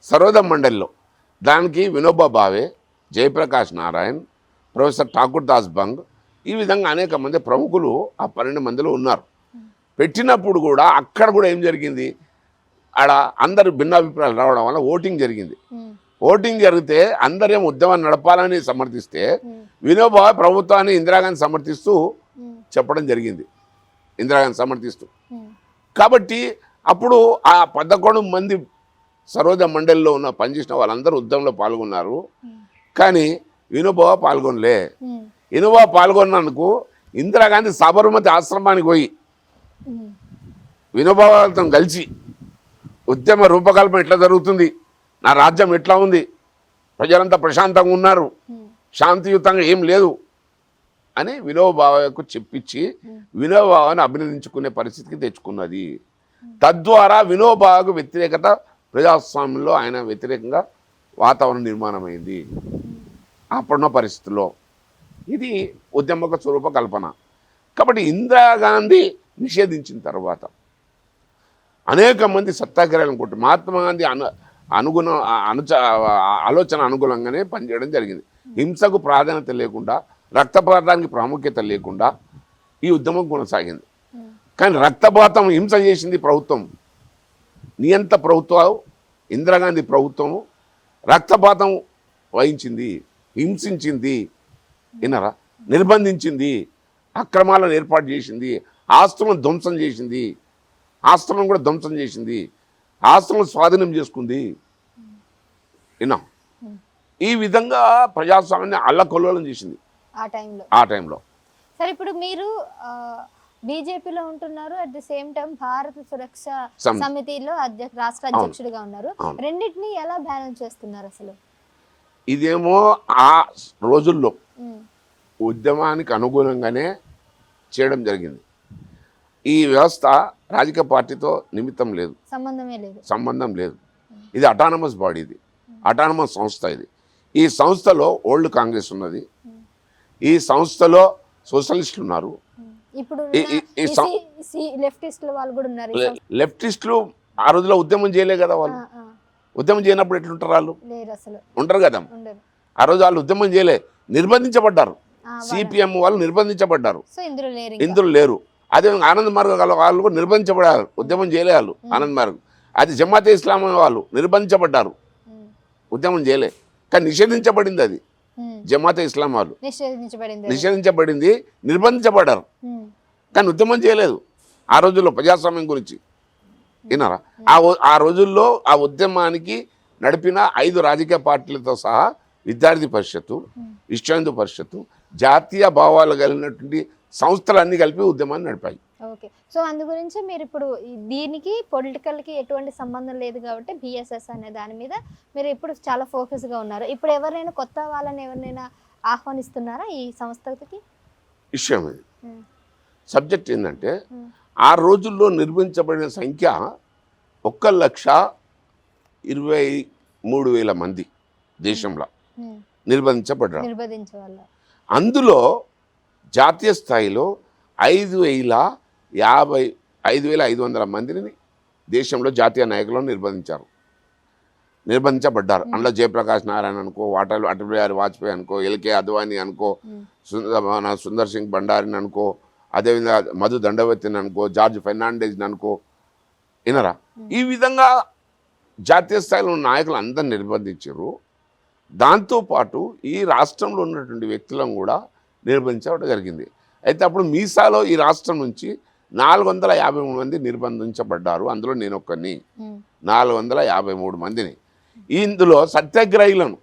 సర్వోదయ మండలిలో. దానికి వినోబా భావే, జయప్రకాష్ నారాయణ్, ప్రొఫెసర్ ఠాకూర్ దాస్ బంగ్, ఈ విధంగా అనేక మంది ప్రముఖులు ఆ 12 మందిలో ఉన్నారు. పెట్టినప్పుడు కూడా అక్కడ కూడా ఏం జరిగింది, ఆడ అందరు భిన్నాభిప్రాయాలు రావడం వల్ల ఓటింగ్ జరిగింది. ఓటింగ్ జరిగితే అందరేం ఉద్యమాన్ని నడపాలని సమర్థిస్తే, వినోబా ప్రభుత్వాన్ని ఇందిరాగాంధీ సమర్థిస్తూ చెప్పడం జరిగింది, ఇందిరాగాంధీ సమర్థిస్తూ. కాబట్టి అప్పుడు ఆ 11 మంది సర్వోదయ మండలిలో ఉన్న పనిచేసిన వాళ్ళందరూ ఉద్యమంలో పాల్గొన్నారు. కానీ వినోబా పాల్గొనలే. వినోబా పాల్గొన్నందుకు ఇందిరాగాంధీ సాబర్మతి ఆశ్రమానికి పోయి వినోబాతో కలిసి ఉద్యమ రూపకల్పన ఎట్లా జరుగుతుంది, నా రాజ్యం ఎట్లా ఉంది, ప్రజలంతా ప్రశాంతంగా ఉన్నారు, శాంతియుతంగా ఏం లేదు అని వినోబాకు చెప్పించి వినోబాను అభినందించుకునే పరిస్థితికి తెచ్చుకున్నది. తద్వారా వినోబాకు వ్యతిరేకత, ప్రజాస్వామ్యంలో ఆయన వ్యతిరేకంగా వాతావరణం నిర్మాణమైంది అప్పుడున్న పరిస్థితుల్లో. ఇది ఉద్యమక స్వరూప కల్పన. కాబట్టి ఇందిరాగాంధీ నిషేధించిన తర్వాత అనేక మంది సత్యాగ్రహాలను కొట్టి మహాత్మా గాంధీ ఆలోచన అనుగుణంగానే పనిచేయడం జరిగింది. హింసకు ప్రాధాన్యత లేకుండా, రక్తపాతానికి ప్రాముఖ్యత లేకుండా ఈ ఉద్యమం కొనసాగింది. కానీ రక్తపాతం హింస చేసింది ప్రభుత్వం, నియంత ప్రభుత్వం, ఇందిరాగాంధీ ప్రభుత్వము రక్తపాతం వహించింది, హింసించింది, వినరా, నిర్బంధించింది, అక్రమాలను ఏర్పాటు చేసింది, ఆస్తులను ధ్వంసం చేసింది, ఆస్తులను కూడా ధ్వంసం చేసింది, ఆస్తులను స్వాధీనం చేసుకుంది. విన్నా, ఈ విధంగా ప్రజాస్వామ్యాన్ని అల్లకొల్లోలం చేసింది ఆ టైంలో. సరే, ఇప్పుడు మీరు బీజేపీలో ఉంటున్నారు, అట్ ది సేమ్ టైం భారత సురక్ష సమితిలో రాష్ట్ర అధ్యక్షుడిగా ఉన్నారు. రెండింటిని ఎలా బ్యాలెన్స్ చేస్తున్నారు అసలు? ఇదేమో ఆ రోజుల్లో ఉద్యమానికి అనుగుణంగానే చేయడం జరిగింది. ఈ వ్యవస్థ రాజకీయ పార్టీతో నిమిత్తం లేదు, సంబంధం లేదు. ఇది అటానమస్ బాడీ, ఇది అటానమస్ సంస్థ. ఈ సంస్థలో ఓల్డ్ కాంగ్రెస్ ఉన్నది, ఈ సంస్థలో సోషలిస్టులు ఉన్నారు, లెఫ్టిస్టులు ఆ రోజులో ఉద్యమం చేయలే కదా. వాళ్ళు ఉద్యమం చేయనప్పుడు ఎట్లుంటారు, వాళ్ళు ఉంటారు కదా. ఆ రోజు వాళ్ళు ఉద్యమం చేయలే, నిర్బంధించబడ్డారు. సిపిఎం వాళ్ళు నిర్బంధించబడ్డారు, ఇందులో లేరు. అదే ఆనంద్ మార్గ వాళ్ళు కూడా నిర్బంధించబడ్డారు, ఉద్యమం చేయలే వాళ్ళు. ఆనంద్ మార్గ, అది జమాతే ఇస్లామీ వాళ్ళు నిర్బంధించబడ్డారు, ఉద్యమం చేయలే, కానీ నిషేధించబడింది. అది జమాతే ఇస్లాం వాళ్ళు నిషేధించబడింది, నిర్బంధించబడ్డారు, కానీ ఉద్యమం చేయలేదు. ఆ రోజుల్లో ప్రజాస్వామ్యం గురించి విన్నారా. ఆ రోజుల్లో ఆ ఉద్యమానికి నడిపిన 5 రాజకీయ పార్టీలతో సహా విద్యార్థి పరిషత్తు, విశ్వ హిందూ పరిషత్తు, జాతీయ భావాలు కలిగినటువంటి సంస్థలన్నీ కలిపి ఉద్యమాన్ని నడిపాయి. ఓకే, సో అందు గురించి మీరు ఇప్పుడు దీనికి పొలిటికల్కి ఎటువంటి సంబంధం లేదు కాబట్టి బిఎస్ఎస్ అనే దాని మీద మీరు ఇప్పుడు చాలా ఫోకస్గా ఉన్నారు. ఇప్పుడు ఎవరైనా కొత్త వాళ్ళని ఎవరినైనా ఆహ్వానిస్తున్నారా ఈ సంస్థకి? విషయం ఇది సబ్జెక్ట్ ఏంటంటే ఆ రోజుల్లో నిర్మించబడిన సంఖ్య 1,23,000 మంది దేశంలో నిర్బంధించబడ్డారు. అందులో జాతీయ స్థాయిలో 5,500 మందిని దేశంలో జాతీయ నాయకులను నిర్బంధించబడ్డారు. అందులో జయప్రకాష్ నారాయణ అనుకో, అటల్ బిహారీ వాజ్పేయి అనుకో, ఎల్కే అద్వానీ అనుకో, సుందర్ సింగ్ భండారిని అనుకో, అదేవిధంగా మధు దండవతిని అనుకో, జార్జ్ ఫెర్నాండెజ్ని అనుకో, వినరా? ఈ విధంగా జాతీయ స్థాయిలో ఉన్న నాయకులు అందరిని నిర్బంధించారు. దాంతోపాటు ఈ రాష్ట్రంలో ఉన్నటువంటి వ్యక్తులను కూడా నిర్బంధించడం జరిగింది. అయితే అప్పుడు మీసాలో ఈ రాష్ట్రం నుంచి 453 మంది నిర్బంధించబడ్డారు. అందులో నేను ఒక్కరిని. 453 మందిని. ఇందులో సత్యాగ్రహులను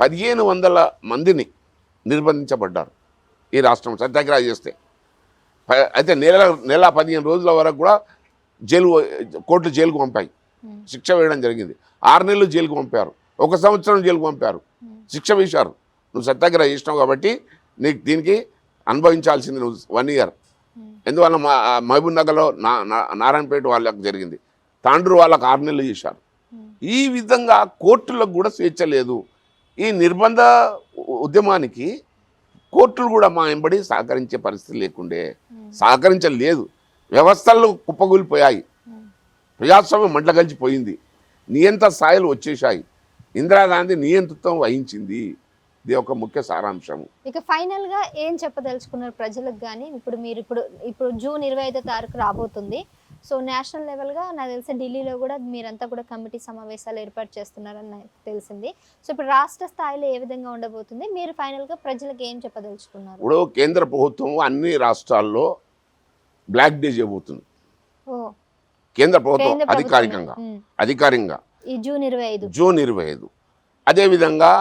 1,500 మందిని నిర్బంధించబడ్డారు ఈ రాష్ట్రం సత్యాగ్రహం చేస్తే. అయితే నెల 15 రోజుల వరకు కూడా కోర్టు జైలుకు పంపాయి, శిక్ష వేయడం జరిగింది. 6 నెలలు జైలుకు పంపారు, 1 సంవత్సరం జైలుకు పంపారు, శిక్ష వేశారు. నువ్వు సత్యాగ్రహం చేసినావు కాబట్టి నీకు దీనికి అనుభవించాల్సింది నువ్వు 1 ఇయర్. ఎందువల్ల మహబూబ్ నగర్లో నారాయణపేట వాళ్ళకు జరిగింది, తాండ్రు వాళ్ళకు 6 నెలలు చేశారు. ఈ విధంగా కోర్టులకు కూడా స్వేచ్ఛ లేదు. ఈ నిర్బంధ ఉద్యమానికి కోర్టులు కూడా మా వెంబడి సహకరించే పరిస్థితి లేకుండే, సహకరించలేదు. వ్యవస్థలు కుప్పగూలిపోయాయి, ప్రజాస్వామ్యం మంటగలిచిపోయింది, నియంత్రణ స్థాయిలు వచ్చేసాయి. ఇందిరాగాంధీ నియంతృత్వం వహించింది. ఇది ఒక ముఖ్య సారాంశం. ఇక ఫైనల్ గా ఏం చెప్పదలుచుకున్నారు ప్రజలకు? కానీ ఇప్పుడు జూన్ 25వ తారీఖు రాబోతుంది. సో నేషనల్ లెవెల్ గా నాకు తెలిసి ఢిల్లీలో కూడా మీరంతా కూడా కమిటీ సమావేశాలు ఏర్పాటు చేస్తున్నారని నాకు తెలిసింది. సో ఇప్పుడు రాష్ట్ర స్థాయిలో ఏ విధంగా ఉండబోతుంది? మీరు ఫైనల్ గా ప్రజలకు ఏం చెప్పదలుచుకున్నారు? ఇప్పుడు కేంద్ర ప్రభుత్వం అన్ని రాష్ట్రాల్లో బ్లాక్ డే చేయబోతుంది. కేంద్ర ప్రభుత్వం అధికారికంగా ఈ జూన్ 25 అదేవిధంగా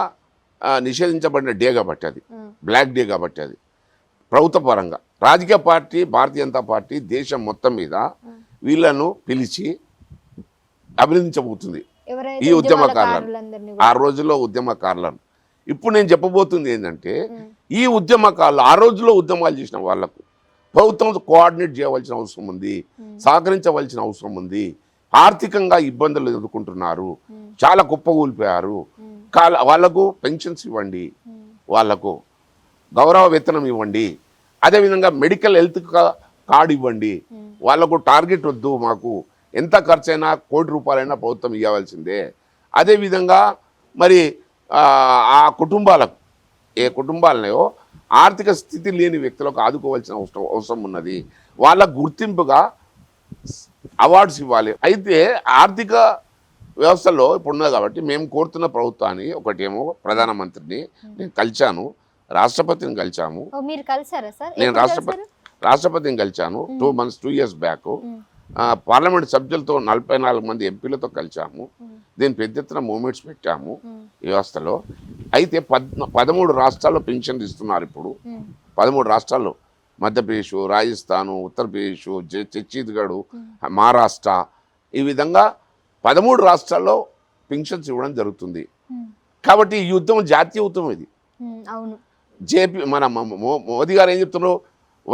నిషేధించబడిన డే కాబట్టి, అది బ్లాక్ డే కాబట్టి, అది ప్రభుత్వ పరంగా రాజకీయ పార్టీ భారతీయ జనతా పార్టీ దేశం మొత్తం మీద వీళ్ళను పిలిచి అభినందించబోతుంది ఈ ఉద్యమకారులను, ఆ రోజుల్లో ఉద్యమకారులను. ఇప్పుడు నేను చెప్పబోతుంది ఏంటంటే, ఈ ఉద్యమకారులు ఆ రోజుల్లో ఉద్యమాలు చేసిన వాళ్లకు ప్రభుత్వం కోఆర్డినేట్ చేయవలసిన అవసరం ఉంది, సహకరించవలసిన అవసరం ఉంది. ఆర్థికంగా ఇబ్బందులు ఎదుర్కొంటున్నారు, చాలా కుప్పగూలిపోయారు. వాళ్లకు పెన్షన్స్ ఇవ్వండి, వాళ్లకు గౌరవ వేతనం ఇవ్వండి, అదేవిధంగా మెడికల్ హెల్త్ కార్డు ఇవ్వండి. వాళ్లకు టార్గెట్ వద్దు, మాకు ఎంత ఖర్చైనా ₹1,00,00,000 ప్రభుత్వం ఇవ్వవలసిందే. అదేవిధంగా మరి ఆ కుటుంబాలకు, ఏ కుటుంబాలనో ఆర్థిక స్థితి లేని వ్యక్తులకు ఆదుకోవాల్సిన అవసరం ఉన్నది. వాళ్ళ గుర్తింపుగా అవార్డ్స్ ఇవ్వాలి. అయితే ఆర్థిక వ్యవస్థలో ఇప్పుడు ఉన్నది కాబట్టి మేము కోరుతున్న ప్రభుత్వాన్ని, ఒకటేమో ప్రధానమంత్రిని నేను కలిశాను, రాష్ట్రపతిని కలిశాము. నేను రాష్ట్రపతిని కలిశాను 2 years బ్యాక్. పార్లమెంట్ సభ్యులతో 44 మంది ఎంపీలతో కలిశాము. దీని పెద్ద ఎత్తున మూవ్మెంట్స్ పెట్టాము ఈ వ్యవస్థలో. అయితే 13 రాష్ట్రాల్లో పెన్షన్ ఇస్తున్నారు ఇప్పుడు. 13 రాష్ట్రాల్లో, మధ్యప్రదేశ్, రాజస్థాను, ఉత్తరప్రదేశ్, ఛత్తీస్గఢ్, మహారాష్ట్ర, ఈ విధంగా 13 రాష్ట్రాల్లో పెన్షన్స్ ఇవ్వడం జరుగుతుంది. కాబట్టి ఈ యుద్ధం జాతీయ ఉద్యమం. ఇది మన మోదీ గారు ఏం చెప్తున్నారు?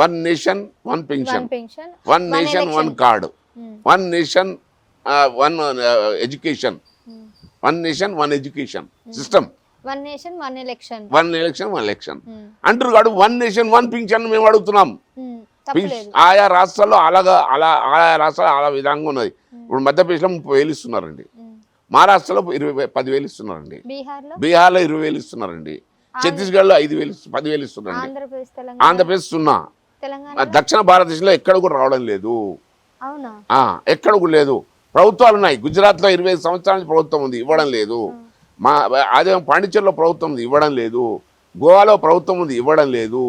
1 nation 1 pension, 1 nation 1 card, 1 nation 1 education, 1 nation 1 education system, 1 nation 1 election, 1 election 1 election అంటారు. కాదు 1 నేషన్ 1 పెన్షన్ మేము అడుగుతున్నాం. ఆయా రాష్ట్రాల్లో ఆయా రాష్ట్రాలు అలా విధంగా ఉన్నది. ఇప్పుడు మధ్యప్రదేశ్లో 30,000 ఇస్తున్నారండి, మహారాష్ట్రలో 10,000 ఇస్తున్నారండి, బీహార్లో 20,000 ఇస్తున్నారండి, ఛత్తీస్గఢ్లో 10,000 ఇస్తున్నారండి, ఆంధ్రప్రదేశ్ 0. దక్షిణ భారతదేశంలో ఎక్కడ కూడా రావడం లేదు, ఎక్కడ కూడా లేదు. ప్రభుత్వాలు ఉన్నాయి. గుజరాత్లో 25 సంవత్సరాల నుంచి ప్రభుత్వం ఉంది, ఇవ్వడం లేదు. అదే పాండిచేరిలో ప్రభుత్వం ఉంది, ఇవ్వడం లేదు. గోవాలో ప్రభుత్వం ఉంది, ఇవ్వడం లేదు.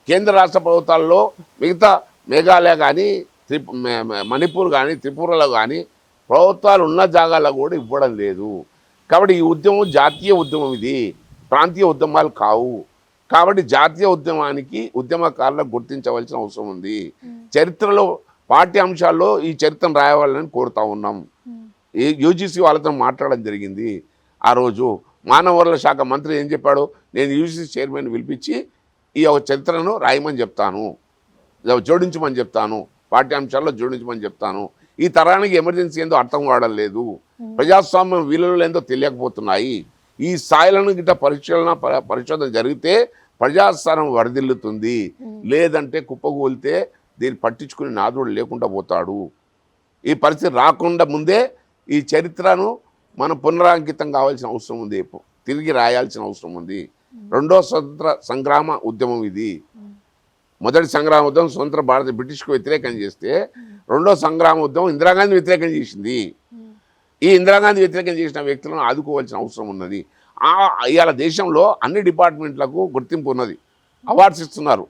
కేంద్ర రాష్ట్ర ప్రభుత్వాల్లో మిగతా మేఘాలయ కానీ, మణిపూర్ కానీ, త్రిపురలో కానీ ప్రభుత్వాలు ఉన్న జాగాలో కూడా ఇవ్వడం లేదు. కాబట్టి ఈ ఉద్యమం జాతీయ ఉద్యమం, ఇది ప్రాంతీయ ఉద్యమాలు కావు. కాబట్టి జాతీయ ఉద్యమానికి ఉద్యమకారులకు గుర్తించవలసిన అవసరం ఉంది. చరిత్రలో పాఠ్య అంశాల్లో ఈ చరిత్రను రాయవాలని కోరుతా ఉన్నాం. యూజీసీ వాళ్ళతో మాట్లాడడం జరిగింది. ఆ రోజు మానవ వనరుల శాఖ మంత్రి ఏం చెప్పాడు? నేను యూజీసీ చైర్మన్ పిలిపించి ఈ చరిత్రను రాయమని చెప్తాను. జోడించమని చెప్తాను, పాఠ్యాంశాల్లో జోడించమని చెప్తాను. ఈ తరానికి ఎమర్జెన్సీ ఏందో అర్థం కావడం లేదు, ప్రజాస్వామ్యం విలువలు ఏందో తెలియకపోతున్నాయి. ఈ స్థాయిలను గిట్ట పరిశోధన జరిగితే ప్రజాస్వామ్యం వరదిల్లుతుంది, లేదంటే కుప్పగూలితే దీన్ని పట్టించుకుని నాదుడు లేకుండా పోతాడు. ఈ పరిస్థితి రాకుండా ముందే ఈ చరిత్రను మనం పునరాంకితం కావాల్సిన అవసరం ఉంది, తిరిగి రాయాల్సిన అవసరం ఉంది. రెండో స్వతంత్ర సంగ్రామ ఉద్యమం ఇది. మొదటి సంగ్రామ ఉద్యమం స్వతంత్ర భారత బ్రిటిష్కు వ్యతిరేకం చేస్తే, రెండో సంగ్రామ ఉద్యమం ఇందిరాగాంధీ వ్యతిరేకం చేసింది. ఈ ఇందిరాగాంధీ వ్యతిరేకం చేసిన వ్యక్తులను ఆదుకోవాల్సిన అవసరం ఉన్నది. ఇవాళ దేశంలో అన్ని డిపార్ట్మెంట్లకు గుర్తింపు ఉన్నది, అవార్డ్స్ ఇస్తున్నారు.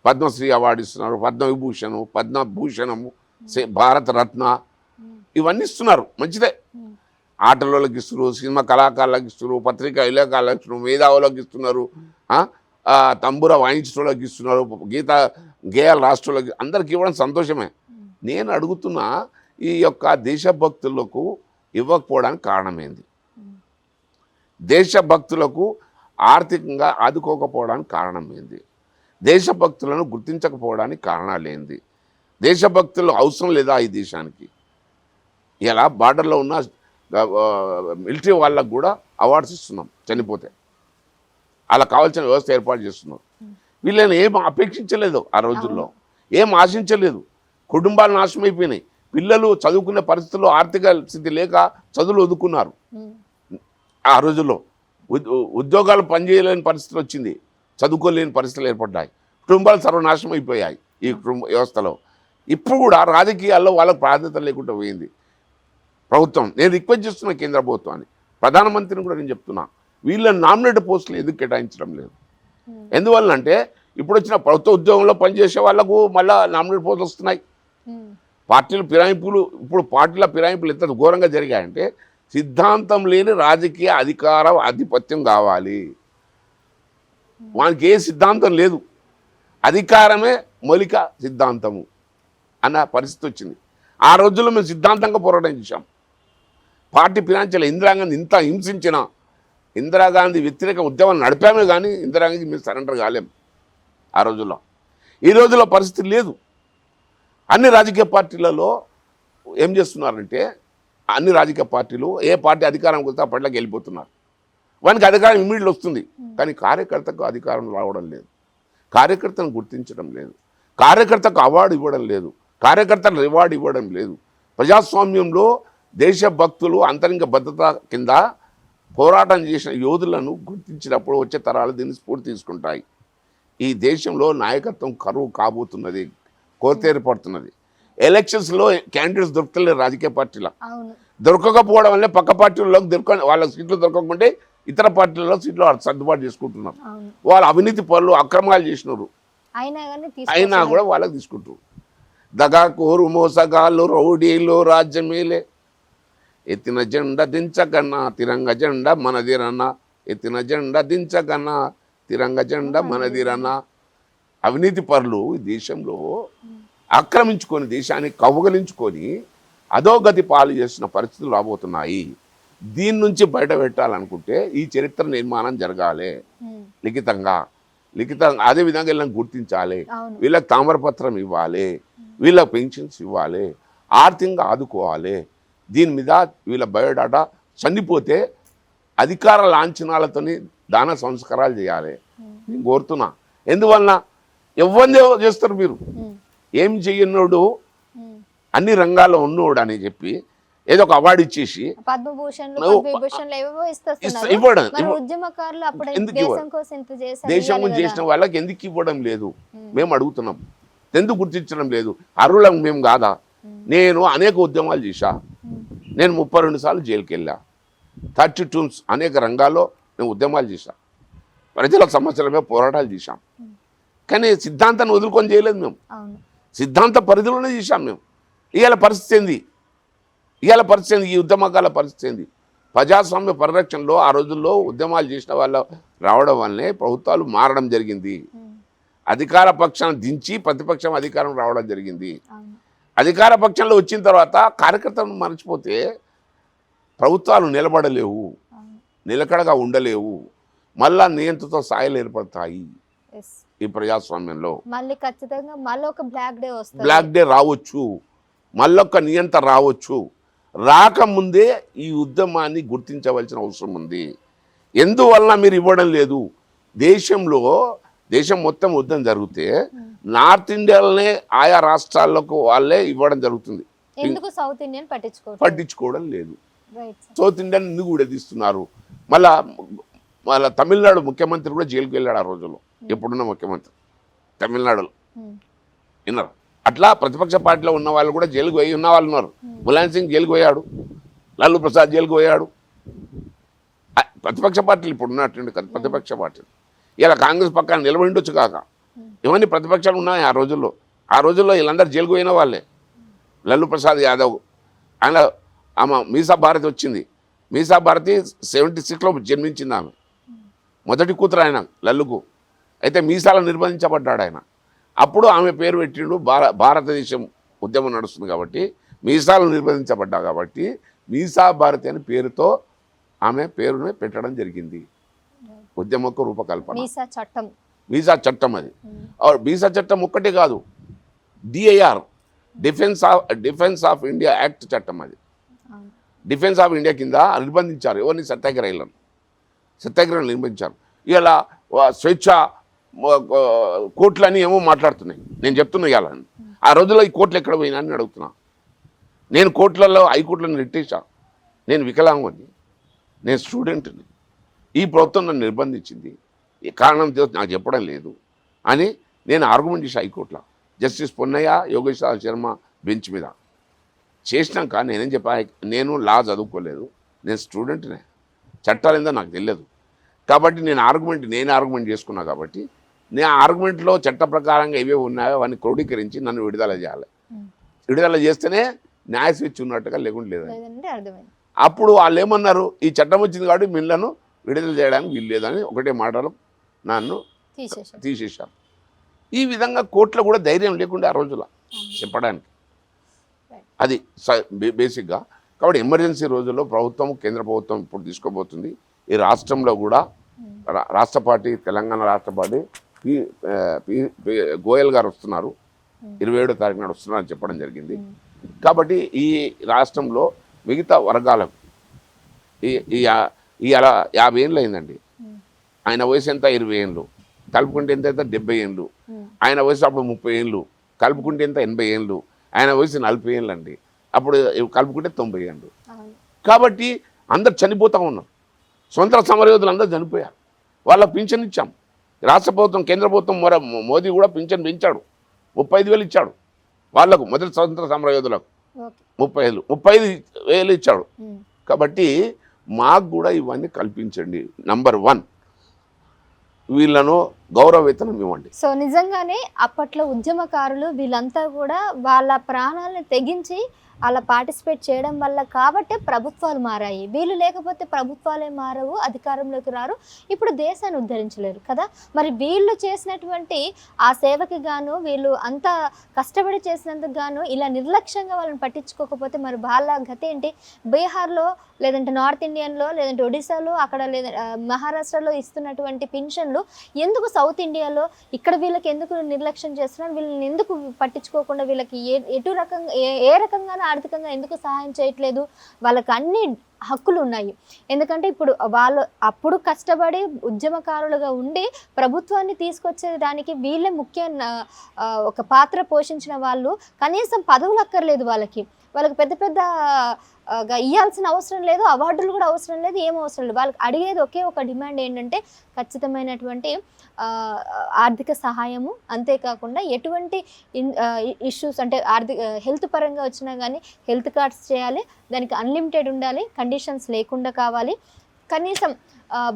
పద్మశ్రీ అవార్డు ఇస్తున్నారు, పద్మవిభూషణ్, పద్మభూషణము, భారత రత్న, ఇవన్నీ ఇస్తున్నారు, మంచిదే. ఆటలోకి ఇస్తున్నారు, సినిమా కళాకారులకు ఇస్తున్నారు, పత్రికా విలేకరులకు ఇస్తున్నారు, మేధావులకు ఇస్తున్నారు, తంబుర వాయించడానికి ఇస్తున్నారు, గేయాలు రాష్ట్రాలకు, అందరికి ఇవ్వడం సంతోషమే. నేను అడుగుతున్నా, ఈ యొక్క దేశభక్తులకు ఇవ్వకపోవడానికి కారణమేంది? దేశభక్తులకు ఆర్థికంగా ఆదుకోకపోవడానికి కారణం ఏంది? దేశభక్తులను గుర్తించకపోవడానికి కారణాలేంది? దేశభక్తులు అవసరం లేదా ఈ దేశానికి? ఇలా బార్డర్లో ఉన్న మిలిటరీ వాళ్ళకు కూడా అవార్డ్స్ ఇస్తున్నాం చనిపోతే, అలా కావాల్సిన వ్యవస్థ ఏర్పాటు చేస్తున్నాం. వీళ్ళని ఏం అపేక్షించలేదు, ఆ రోజుల్లో ఏం ఆశించలేదు. కుటుంబాలు నాశనమైపోయినాయి, పిల్లలు చదువుకునే పరిస్థితుల్లో ఆర్థిక స్థితి లేక చదువులు వదుకున్నారు. ఆ రోజుల్లో ఉద్యోగాలు పనిచేయలేని పరిస్థితులు వచ్చింది, చదువుకోలేని పరిస్థితులు ఏర్పడ్డాయి, కుటుంబాలు సర్వనాశనం అయిపోయాయి ఈ కుటుంబ వ్యవస్థలో. ఇప్పుడు కూడా రాజకీయాల్లో వాళ్ళకు ప్రాధాన్యత లేకుండా పోయింది ప్రభుత్వం. నేను రిక్వెస్ట్ చేస్తున్నా కేంద్ర ప్రభుత్వాన్ని, ప్రధానమంత్రిని కూడా నేను చెప్తున్నా, వీళ్ళని నామినేట్ పోస్టులు ఎందుకు కేటాయించడం లేదు? ఎందువల్లంటే ఇప్పుడు వచ్చిన ప్రభుత్వ ఉద్యోగంలో పనిచేసే వాళ్ళకు మళ్ళీ నామినేట్ పోస్టులు వస్తున్నాయి. పార్టీల ఫిరాయింపులు, ఇప్పుడు పార్టీల ఫిరాయింపులు ఎంత ఘోరంగా జరిగాయంటే, సిద్ధాంతం లేని రాజకీయ ఆధిపత్యం కావాలి. వానికి ఏ సిద్ధాంతం లేదు, అధికారమే మౌలిక సిద్ధాంతము అన్న పరిస్థితి వచ్చింది. ఆ రోజుల్లో మేము సిద్ధాంతంగా పోరాటం చేశాం. పార్టీ ఫిరాయించాలి, ఇందిరాగాంధీ ఇంత హింసించిన, ఇందిరాగాంధీ వ్యతిరేక ఉద్యమాన్ని నడిపామే కానీ ఇందిరాగాంధీకి మేము సరెండర్ కాలేము ఆ రోజుల్లో. ఈ రోజుల్లో పరిస్థితి లేదు. అన్ని రాజకీయ పార్టీలలో ఏం చేస్తున్నారంటే, అన్ని రాజకీయ పార్టీలు ఏ పార్టీ అధికారంకి వస్తే ఆ పార్టీలోకి వెళ్ళిపోతున్నారు. వానికి అధికారం ఇమ్మీడియట్ వస్తుంది, కానీ కార్యకర్తకు అధికారం రావడం లేదు, కార్యకర్తను గుర్తించడం లేదు, కార్యకర్తకు అవార్డు ఇవ్వడం లేదు, కార్యకర్తలకు రివార్డు ఇవ్వడం లేదు. ప్రజాస్వామ్యంలో దేశభక్తులు అంతరంగ భద్రత కింద పోరాటం చేసిన యోధులను గుర్తించినప్పుడు వచ్చే తరాలు దీన్ని స్ఫూర్తి తీసుకుంటాయి. ఈ దేశంలో నాయకత్వం కరువు కాబోతున్నది, కొరత ఏర్పడుతున్నది. ఎలక్షన్స్లో క్యాండిడేట్స్ దొరకలేదు రాజకీయ పార్టీలో, దొరకకపోవడం వల్లే పక్క పార్టీలకు వాళ్ళ సీట్లు దొరకకుంటే ఇతర పార్టీలలో సీట్లు సర్దుబాటు చేసుకుంటున్నారు. వాళ్ళు అవినీతి పనులు అక్రమాలు చేసినారు, అయినా కూడా వాళ్ళకి తీసుకుంటారు. దగాకోరు మోసగాళ్ళు రౌడీలు రాజ్యమేలే, ఎత్తిన జెండా దించకన్నా తిరంగ జెండా మనదిరన్నా, ఎత్తిన జెండా దించకన్నా తిరంగ జెండా మనదిరన్నా. అవినీతి పరులు ఈ దేశంలో ఆక్రమించుకొని, దేశాన్ని కౌగలించుకొని అధోగతి పాలు చేసిన పరిస్థితులు రాబోతున్నాయి. దీని నుంచి బయట పెట్టాలనుకుంటే ఈ చరిత్ర నిర్మాణం జరగాలి లిఖితంగా. అదేవిధంగా వీళ్ళని గుర్తించాలి, వీళ్ళకి తామరపత్రం ఇవ్వాలి, వీళ్ళకి పెన్షన్స్ ఇవ్వాలి, ఆర్థికంగా ఆదుకోవాలి. దీని మీద వీళ్ళ బయోడాటా చనిపోతే అధికార లాంఛనాలతో దాన సంస్కారాలు చేయాలి. నేను కోరుతున్నా, ఎందువలన ఎవరిని చేస్తారు మీరు? ఏం చెయ్యనోడు అన్ని రంగాల్లో ఉన్నోడు అని చెప్పి ఏదో ఒక అవార్డు ఇచ్చేసి ఇవ్వడం, దేశం చేసిన వాళ్ళకి ఎందుకు ఇవ్వడం లేదు మేము అడుగుతున్నాం. ఎందుకు గుర్తించడం లేదు? అర్హులం మేము కాదా? నేను అనేక ఉద్యమాలు చేశా, నేను 32 సార్లు జైలుకి వెళ్ళా, 32 అనేక రంగాల్లో నేను ఉద్యమాలు చేశా, ప్రజల సమస్యల మీద పోరాటాలు చేశాం. కానీ సిద్ధాంతాన్ని వదులుకొని చేయలేదు మేము, సిద్ధాంత పరిధిలోనే చేశాం మేము. ఇవాళ పరిస్థితి ఏంది? ఈ ఉద్యమకాల పరిస్థితి ఏంది? ప్రజాస్వామ్య పరిరక్షణలో ఆ రోజుల్లో ఉద్యమాలు చేసిన వాళ్ళు రావడం వల్లనే ప్రభుత్వాలు మారడం జరిగింది. అధికార పక్షాన్ని దించి ప్రతిపక్షం అధికారం రావడం జరిగింది. అధికార పక్షంలో వచ్చిన తర్వాత కార్యకర్తలను మర్చిపోతే ప్రభుత్వాలు నిలబడలేవు, నిలకడగా ఉండలేవు, మళ్ళా నియంత్రణతో స్థాయిలు ఏర్పడతాయి. ఈ ప్రజాస్వామ్యంలో. మళ్ళీ ఖచ్చితంగా మళ్ళీ ఒక బ్లాక్ డే వస్తుంది. బ్లాక్ డే రావచ్చు, మళ్ళొక్క నియంత్రణ రావచ్చు. రాకముందే ఈ ఉద్యమాన్ని గుర్తించవలసిన అవసరం ఉంది. ఎందువలన మీరు ఇవ్వడం లేదు? దేశం మొత్తం యుద్ధం జరిగితే నార్త్ ఇండియాలోనే ఆయా రాష్ట్రాలకు వాళ్ళే ఇవ్వడం జరుగుతుంది. ఎందుకు సౌత్ ఇండియన్ పట్టించుకోవడం లేదు. సౌత్ ఇండియన్ ఎందుకు విడదీస్తున్నారు? మళ్ళా తమిళనాడు ముఖ్యమంత్రి కూడా జైలుకి వెళ్ళాడు ఆ రోజుల్లో. ఎప్పుడున్న ముఖ్యమంత్రి తమిళనాడులో విన్నారు. అట్లా ప్రతిపక్ష పార్టీలో ఉన్న వాళ్ళు కూడా జైలుకు పోయి ఉన్న వాళ్ళు ఉన్నారు. ములాయం సింగ్ జైలుకు పోయాడు, లాలూ ప్రసాద్ జైలుకు పోయాడు. ప్రతిపక్ష పార్టీలు ఇప్పుడు ఉన్నటువంటి ప్రతిపక్ష పార్టీలు ఇలా కాంగ్రెస్ పక్కన నిలబడి ఉండొచ్చు కాక ఇవన్నీ ప్రతిపక్షాలు ఉన్నాయి ఆ రోజుల్లో. ఆ రోజుల్లో వీళ్ళందరూ జైలుకు పోయిన వాళ్ళే. లాలూ ప్రసాద్ యాదవ్ ఆయన ఆమె మీసా భారతి వచ్చింది. మీసా భారతి 76లో జన్మించింది ఆమె. మొదటి కూతురు ఆయన లల్లుకు. అయితే మీసాల నిర్బంధించబడ్డాడు ఆయన. అప్పుడు ఆమె పేరు పెట్టిండు. భారతదేశం ఉద్యమం నడుస్తుంది కాబట్టి మీసాలు నిర్బంధించబడ్డా కాబట్టి మీసా భారతి అనే పేరుతో ఆమె పేరుని పెట్టడం జరిగింది. ఉద్యమకు రూపకల్పన మీసా చట్టం అది. మీసా చట్టం ఒక్కటే కాదు, DIR defence of India act చట్టం అది. డిఫెన్స్ ఆఫ్ ఇండియా కింద నిర్బంధించారు ఎవరిని? సత్యాగ్రహం నిర్బంధించారు. ఇలా స్వేచ్ఛ కోర్టులని ఏమో మాట్లాడుతున్నాయి. నేను చెప్తున్నా ఇవాళ ఆ రోజుల్లో ఈ కోర్టులు ఎక్కడ పోయినా అని అడుగుతున్నా. నేను కోర్టులలో హైకోర్టులను నెట్టేశా. నేను వికలాంగుని, నేను స్టూడెంట్ని, ఈ ప్రభుత్వం నన్ను నిర్బంధించింది, ఈ కారణం నాకు చెప్పడం లేదు అని నేను ఆర్గ్యుమెంట్ చేసి హైకోర్టులో జస్టిస్ పొన్నయ్య యోగేశ్వర శర్మ బెంచ్ మీద చేసినాక నేనేం చెప్పా, నేను లా చదువుకోలేదు, నేను స్టూడెంట్నే, చట్టాలు ఏందో నాకు తెలియదు కాబట్టి నేను ఆర్గ్యుమెంట్ చేసుకున్నా కాబట్టి నేను ఆర్గ్యుమెంట్లో చట్ట ప్రకారంగా ఏవే ఉన్నాయో అవన్నీ క్రోడీకరించి నన్ను విడుదల చేయాలి. విడుదల చేస్తేనే న్యాయ స్వేచ్ఛ ఉన్నట్టుగా లేకుండా లేదండి. అప్పుడు వాళ్ళు ఏమన్నారు, ఈ చట్టం వచ్చింది కాబట్టి మిల్లను విడుదల చేయడానికి వీలు లేదని ఒకటే మాటలు నన్ను తీసేశారు. ఈ విధంగా కోర్టులో కూడా ధైర్యం లేకుండా ఆ రోజుల్లో చెప్పడానికి. అది బేసిక్గా. కాబట్టి ఎమర్జెన్సీ రోజుల్లో ప్రభుత్వం, కేంద్ర ప్రభుత్వం ఇప్పుడు తీసుకోబోతుంది. ఈ రాష్ట్రంలో కూడా రాష్ట్ర పార్టీ, తెలంగాణ రాష్ట్ర పార్టీ గోయల్ గారు వస్తున్నారు, 27వ తారీఖు నాడు వస్తున్నారని చెప్పడం జరిగింది. కాబట్టి ఈ రాష్ట్రంలో మిగతా వర్గాలకు అలా 50 ఏళ్ళు అయిందండి. ఆయన వయసు ఎంత? 20 ఏళ్ళు. కలుపుకుంటే ఎంత అయితే 70 ఏళ్ళు. ఆయన వయసు అప్పుడు 30 ఏళ్ళు. కలుపుకుంటే ఎంత? 80 ఏళ్ళు. ఆయన వయసు 40 ఏళ్ళు అండి. అప్పుడు కలుపుకుంటే 90 ఏళ్ళు. కాబట్టి అందరు చనిపోతూ ఉన్నారు. స్వతంత్ర సమరయోధులు అందరూ చనిపోయారు. వాళ్ళ పింఛన్ ఇచ్చాం. రాష్ట్ర ప్రభుత్వం, కేంద్ర ప్రభుత్వం మోదీ కూడా పింఛన్ పెంచాడు. 35,000 ఇచ్చాడు వాళ్లకు. మొదటి స్వతంత్ర సమరయోధులకు 35,000 ఇచ్చాడు. కాబట్టి మాకు కూడా ఇవన్నీ కల్పించండి. నంబర్ 1, వీళ్ళను గౌరవ వేతనం ఇవ్వండి. సో నిజంగానే అప్పట్లో ఉద్యమకారులు వీళ్ళంతా కూడా వాళ్ళ ప్రాణాలను తెగించి అలా పార్టిసిపేట్ చేయడం వల్ల కాబట్టే ప్రభుత్వాలు మారాయి. వీళ్ళు లేకపోతే ప్రభుత్వాలే మారవు, అధికారంలోకి రారు, ఇప్పుడు దేశాన్ని ఉద్ధరించలేరు కదా. మరి వీళ్ళు చేసినటువంటి ఆ సేవకి గాను, వీళ్ళు అంత కష్టపడి చేసినందుకు గాను ఇలా నిర్లక్ష్యంగా వాళ్ళని పట్టించుకోకపోతే మరి వాళ్ళ గతి ఏంటి? బీహార్లో, లేదంటే నార్త్ ఇండియన్లో, లేదంటే ఒడిశాలో, అక్కడ లేదా మహారాష్ట్రలో ఇస్తున్నటువంటి పెన్షన్లు ఎందుకు సౌత్ ఇండియాలో ఇక్కడ వీళ్ళకి ఎందుకు నిర్లక్ష్యం చేస్తున్నారు? వీళ్ళని ఎందుకు పట్టించుకోకుండా వీళ్ళకి ఏ రకంగా ఆర్థికంగా ఎందుకు సహాయం చేయట్లేదు? వాళ్ళకి అన్ని హక్కులు ఉన్నాయి. ఎందుకంటే ఇప్పుడు వాళ్ళు అప్పుడు కష్టపడి ఉద్యమకారులుగా ఉండి ప్రభుత్వాన్ని తీసుకొచ్చేదానికి వీళ్ళే ముఖ్య ఒక పాత్ర పోషించిన వాళ్ళు. కనీసం పదవులు అక్కర్లేదు వాళ్ళకి పెద్ద పెద్ద ఇవ్వాల్సిన అవసరం లేదు, అవార్డులు కూడా అవసరం లేదు, ఏం అవసరం లేదు. వాళ్ళకి అడిగేది ఒకే ఒక డిమాండ్ ఏంటంటే ఖచ్చితమైనటువంటి ఆర్థిక సహాయము. అంతేకాకుండా ఎటువంటి ఇష్యూస్ అంటే హెల్త్ పరంగా వచ్చినా కానీ హెల్త్ కార్డ్స్ చేయాలి, దానికి అన్లిమిటెడ్ ఉండాలి, కండిషన్స్ లేకుండా కావాలి, కనీసం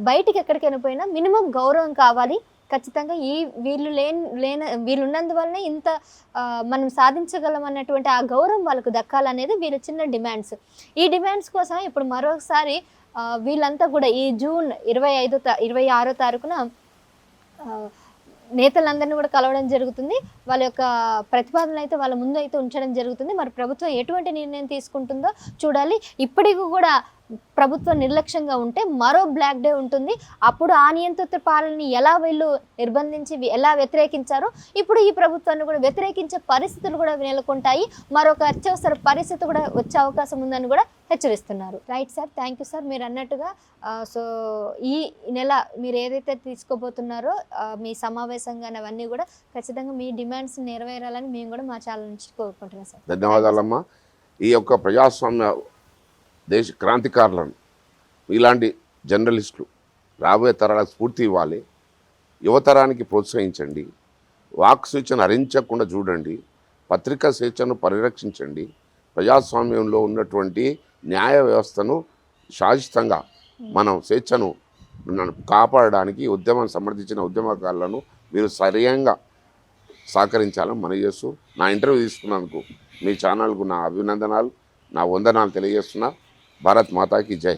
బయటికి ఎక్కడికైనా పోయినా మినిమం గౌరవం కావాలి. ఖచ్చితంగా వీళ్ళు ఉన్నందువల్లనే ఇంత మనం సాధించగలం అన్నటువంటి ఆ గౌరవం వాళ్ళకు దక్కాలనేది వీళ్ళ చిన్న డిమాండ్స్. ఈ డిమాండ్స్ కోసం ఇప్పుడు మరొకసారి వీళ్ళంతా కూడా ఈ జూన్ 26వ తారీఖున నేతలందరినీ కూడా కలవడం జరుగుతుంది. వాళ్ళ యొక్క ప్రతిపాదనలు అయితే వాళ్ళ ముందు అయితే ఉంచడం జరుగుతుంది. మరి ప్రభుత్వం ఎటువంటి నిర్ణయం తీసుకుంటుందో చూడాలి. ఇప్పటికి కూడా ప్రభుత్వం నిర్లక్ష్యంగా ఉంటే మరో బ్లాక్ డే ఉంటుంది. అప్పుడు ఆ నియంత్రిత పాలనని ఎలా వీళ్ళు నిర్బంధించి ఎలా వ్యతిరేకించారో ఇప్పుడు ఈ ప్రభుత్వాన్ని కూడా వ్యతిరేకించే పరిస్థితులు కూడా నెలకొంటాయి. మరొక అత్యవసర పరిస్థితి కూడా వచ్చే అవకాశం ఉందని కూడా హెచ్చరిస్తున్నారు. Right sir, thank you sir. మీరు అన్నట్టుగా సో ఈ నెల మీరు ఏదైతే తీసుకోబోతున్నారో మీ సమావేశంగా అవన్నీ కూడా ఖచ్చితంగా మీ డిమాండ్స్ నెరవేరాలని మేము కూడా మా ఛానల్ నుంచి కోరుకుంటున్నాం సార్. ధన్యవాదాలమ్మా. ఈ యొక్క ప్రజాస్వామ్య దేశ క్రాంతికారులను ఇలాంటి జర్నలిస్టులు రాబోయే తరాలకు స్ఫూర్తి ఇవ్వాలి. యువతరానికి ప్రోత్సహించండి. వాక్ స్వేచ్ఛను హరించకుండా చూడండి. పత్రికా స్వేచ్ఛను పరిరక్షించండి. ప్రజాస్వామ్యంలో ఉన్నటువంటి న్యాయ వ్యవస్థను శాశ్వతంగా మనం స్వేచ్ఛను కాపాడడానికి ఉద్యమాన్ని సమర్థించిన ఉద్యమకారులను మీరు సరియంగా సహకరించాలని మనవి చేస్తూ నా ఇంటర్వ్యూ తీసుకున్నందుకు మీ ఛానల్కు నా అభినందనాలు, నా వందనాలు తెలియజేస్తున్నా. భారత్ మాతాకి జై.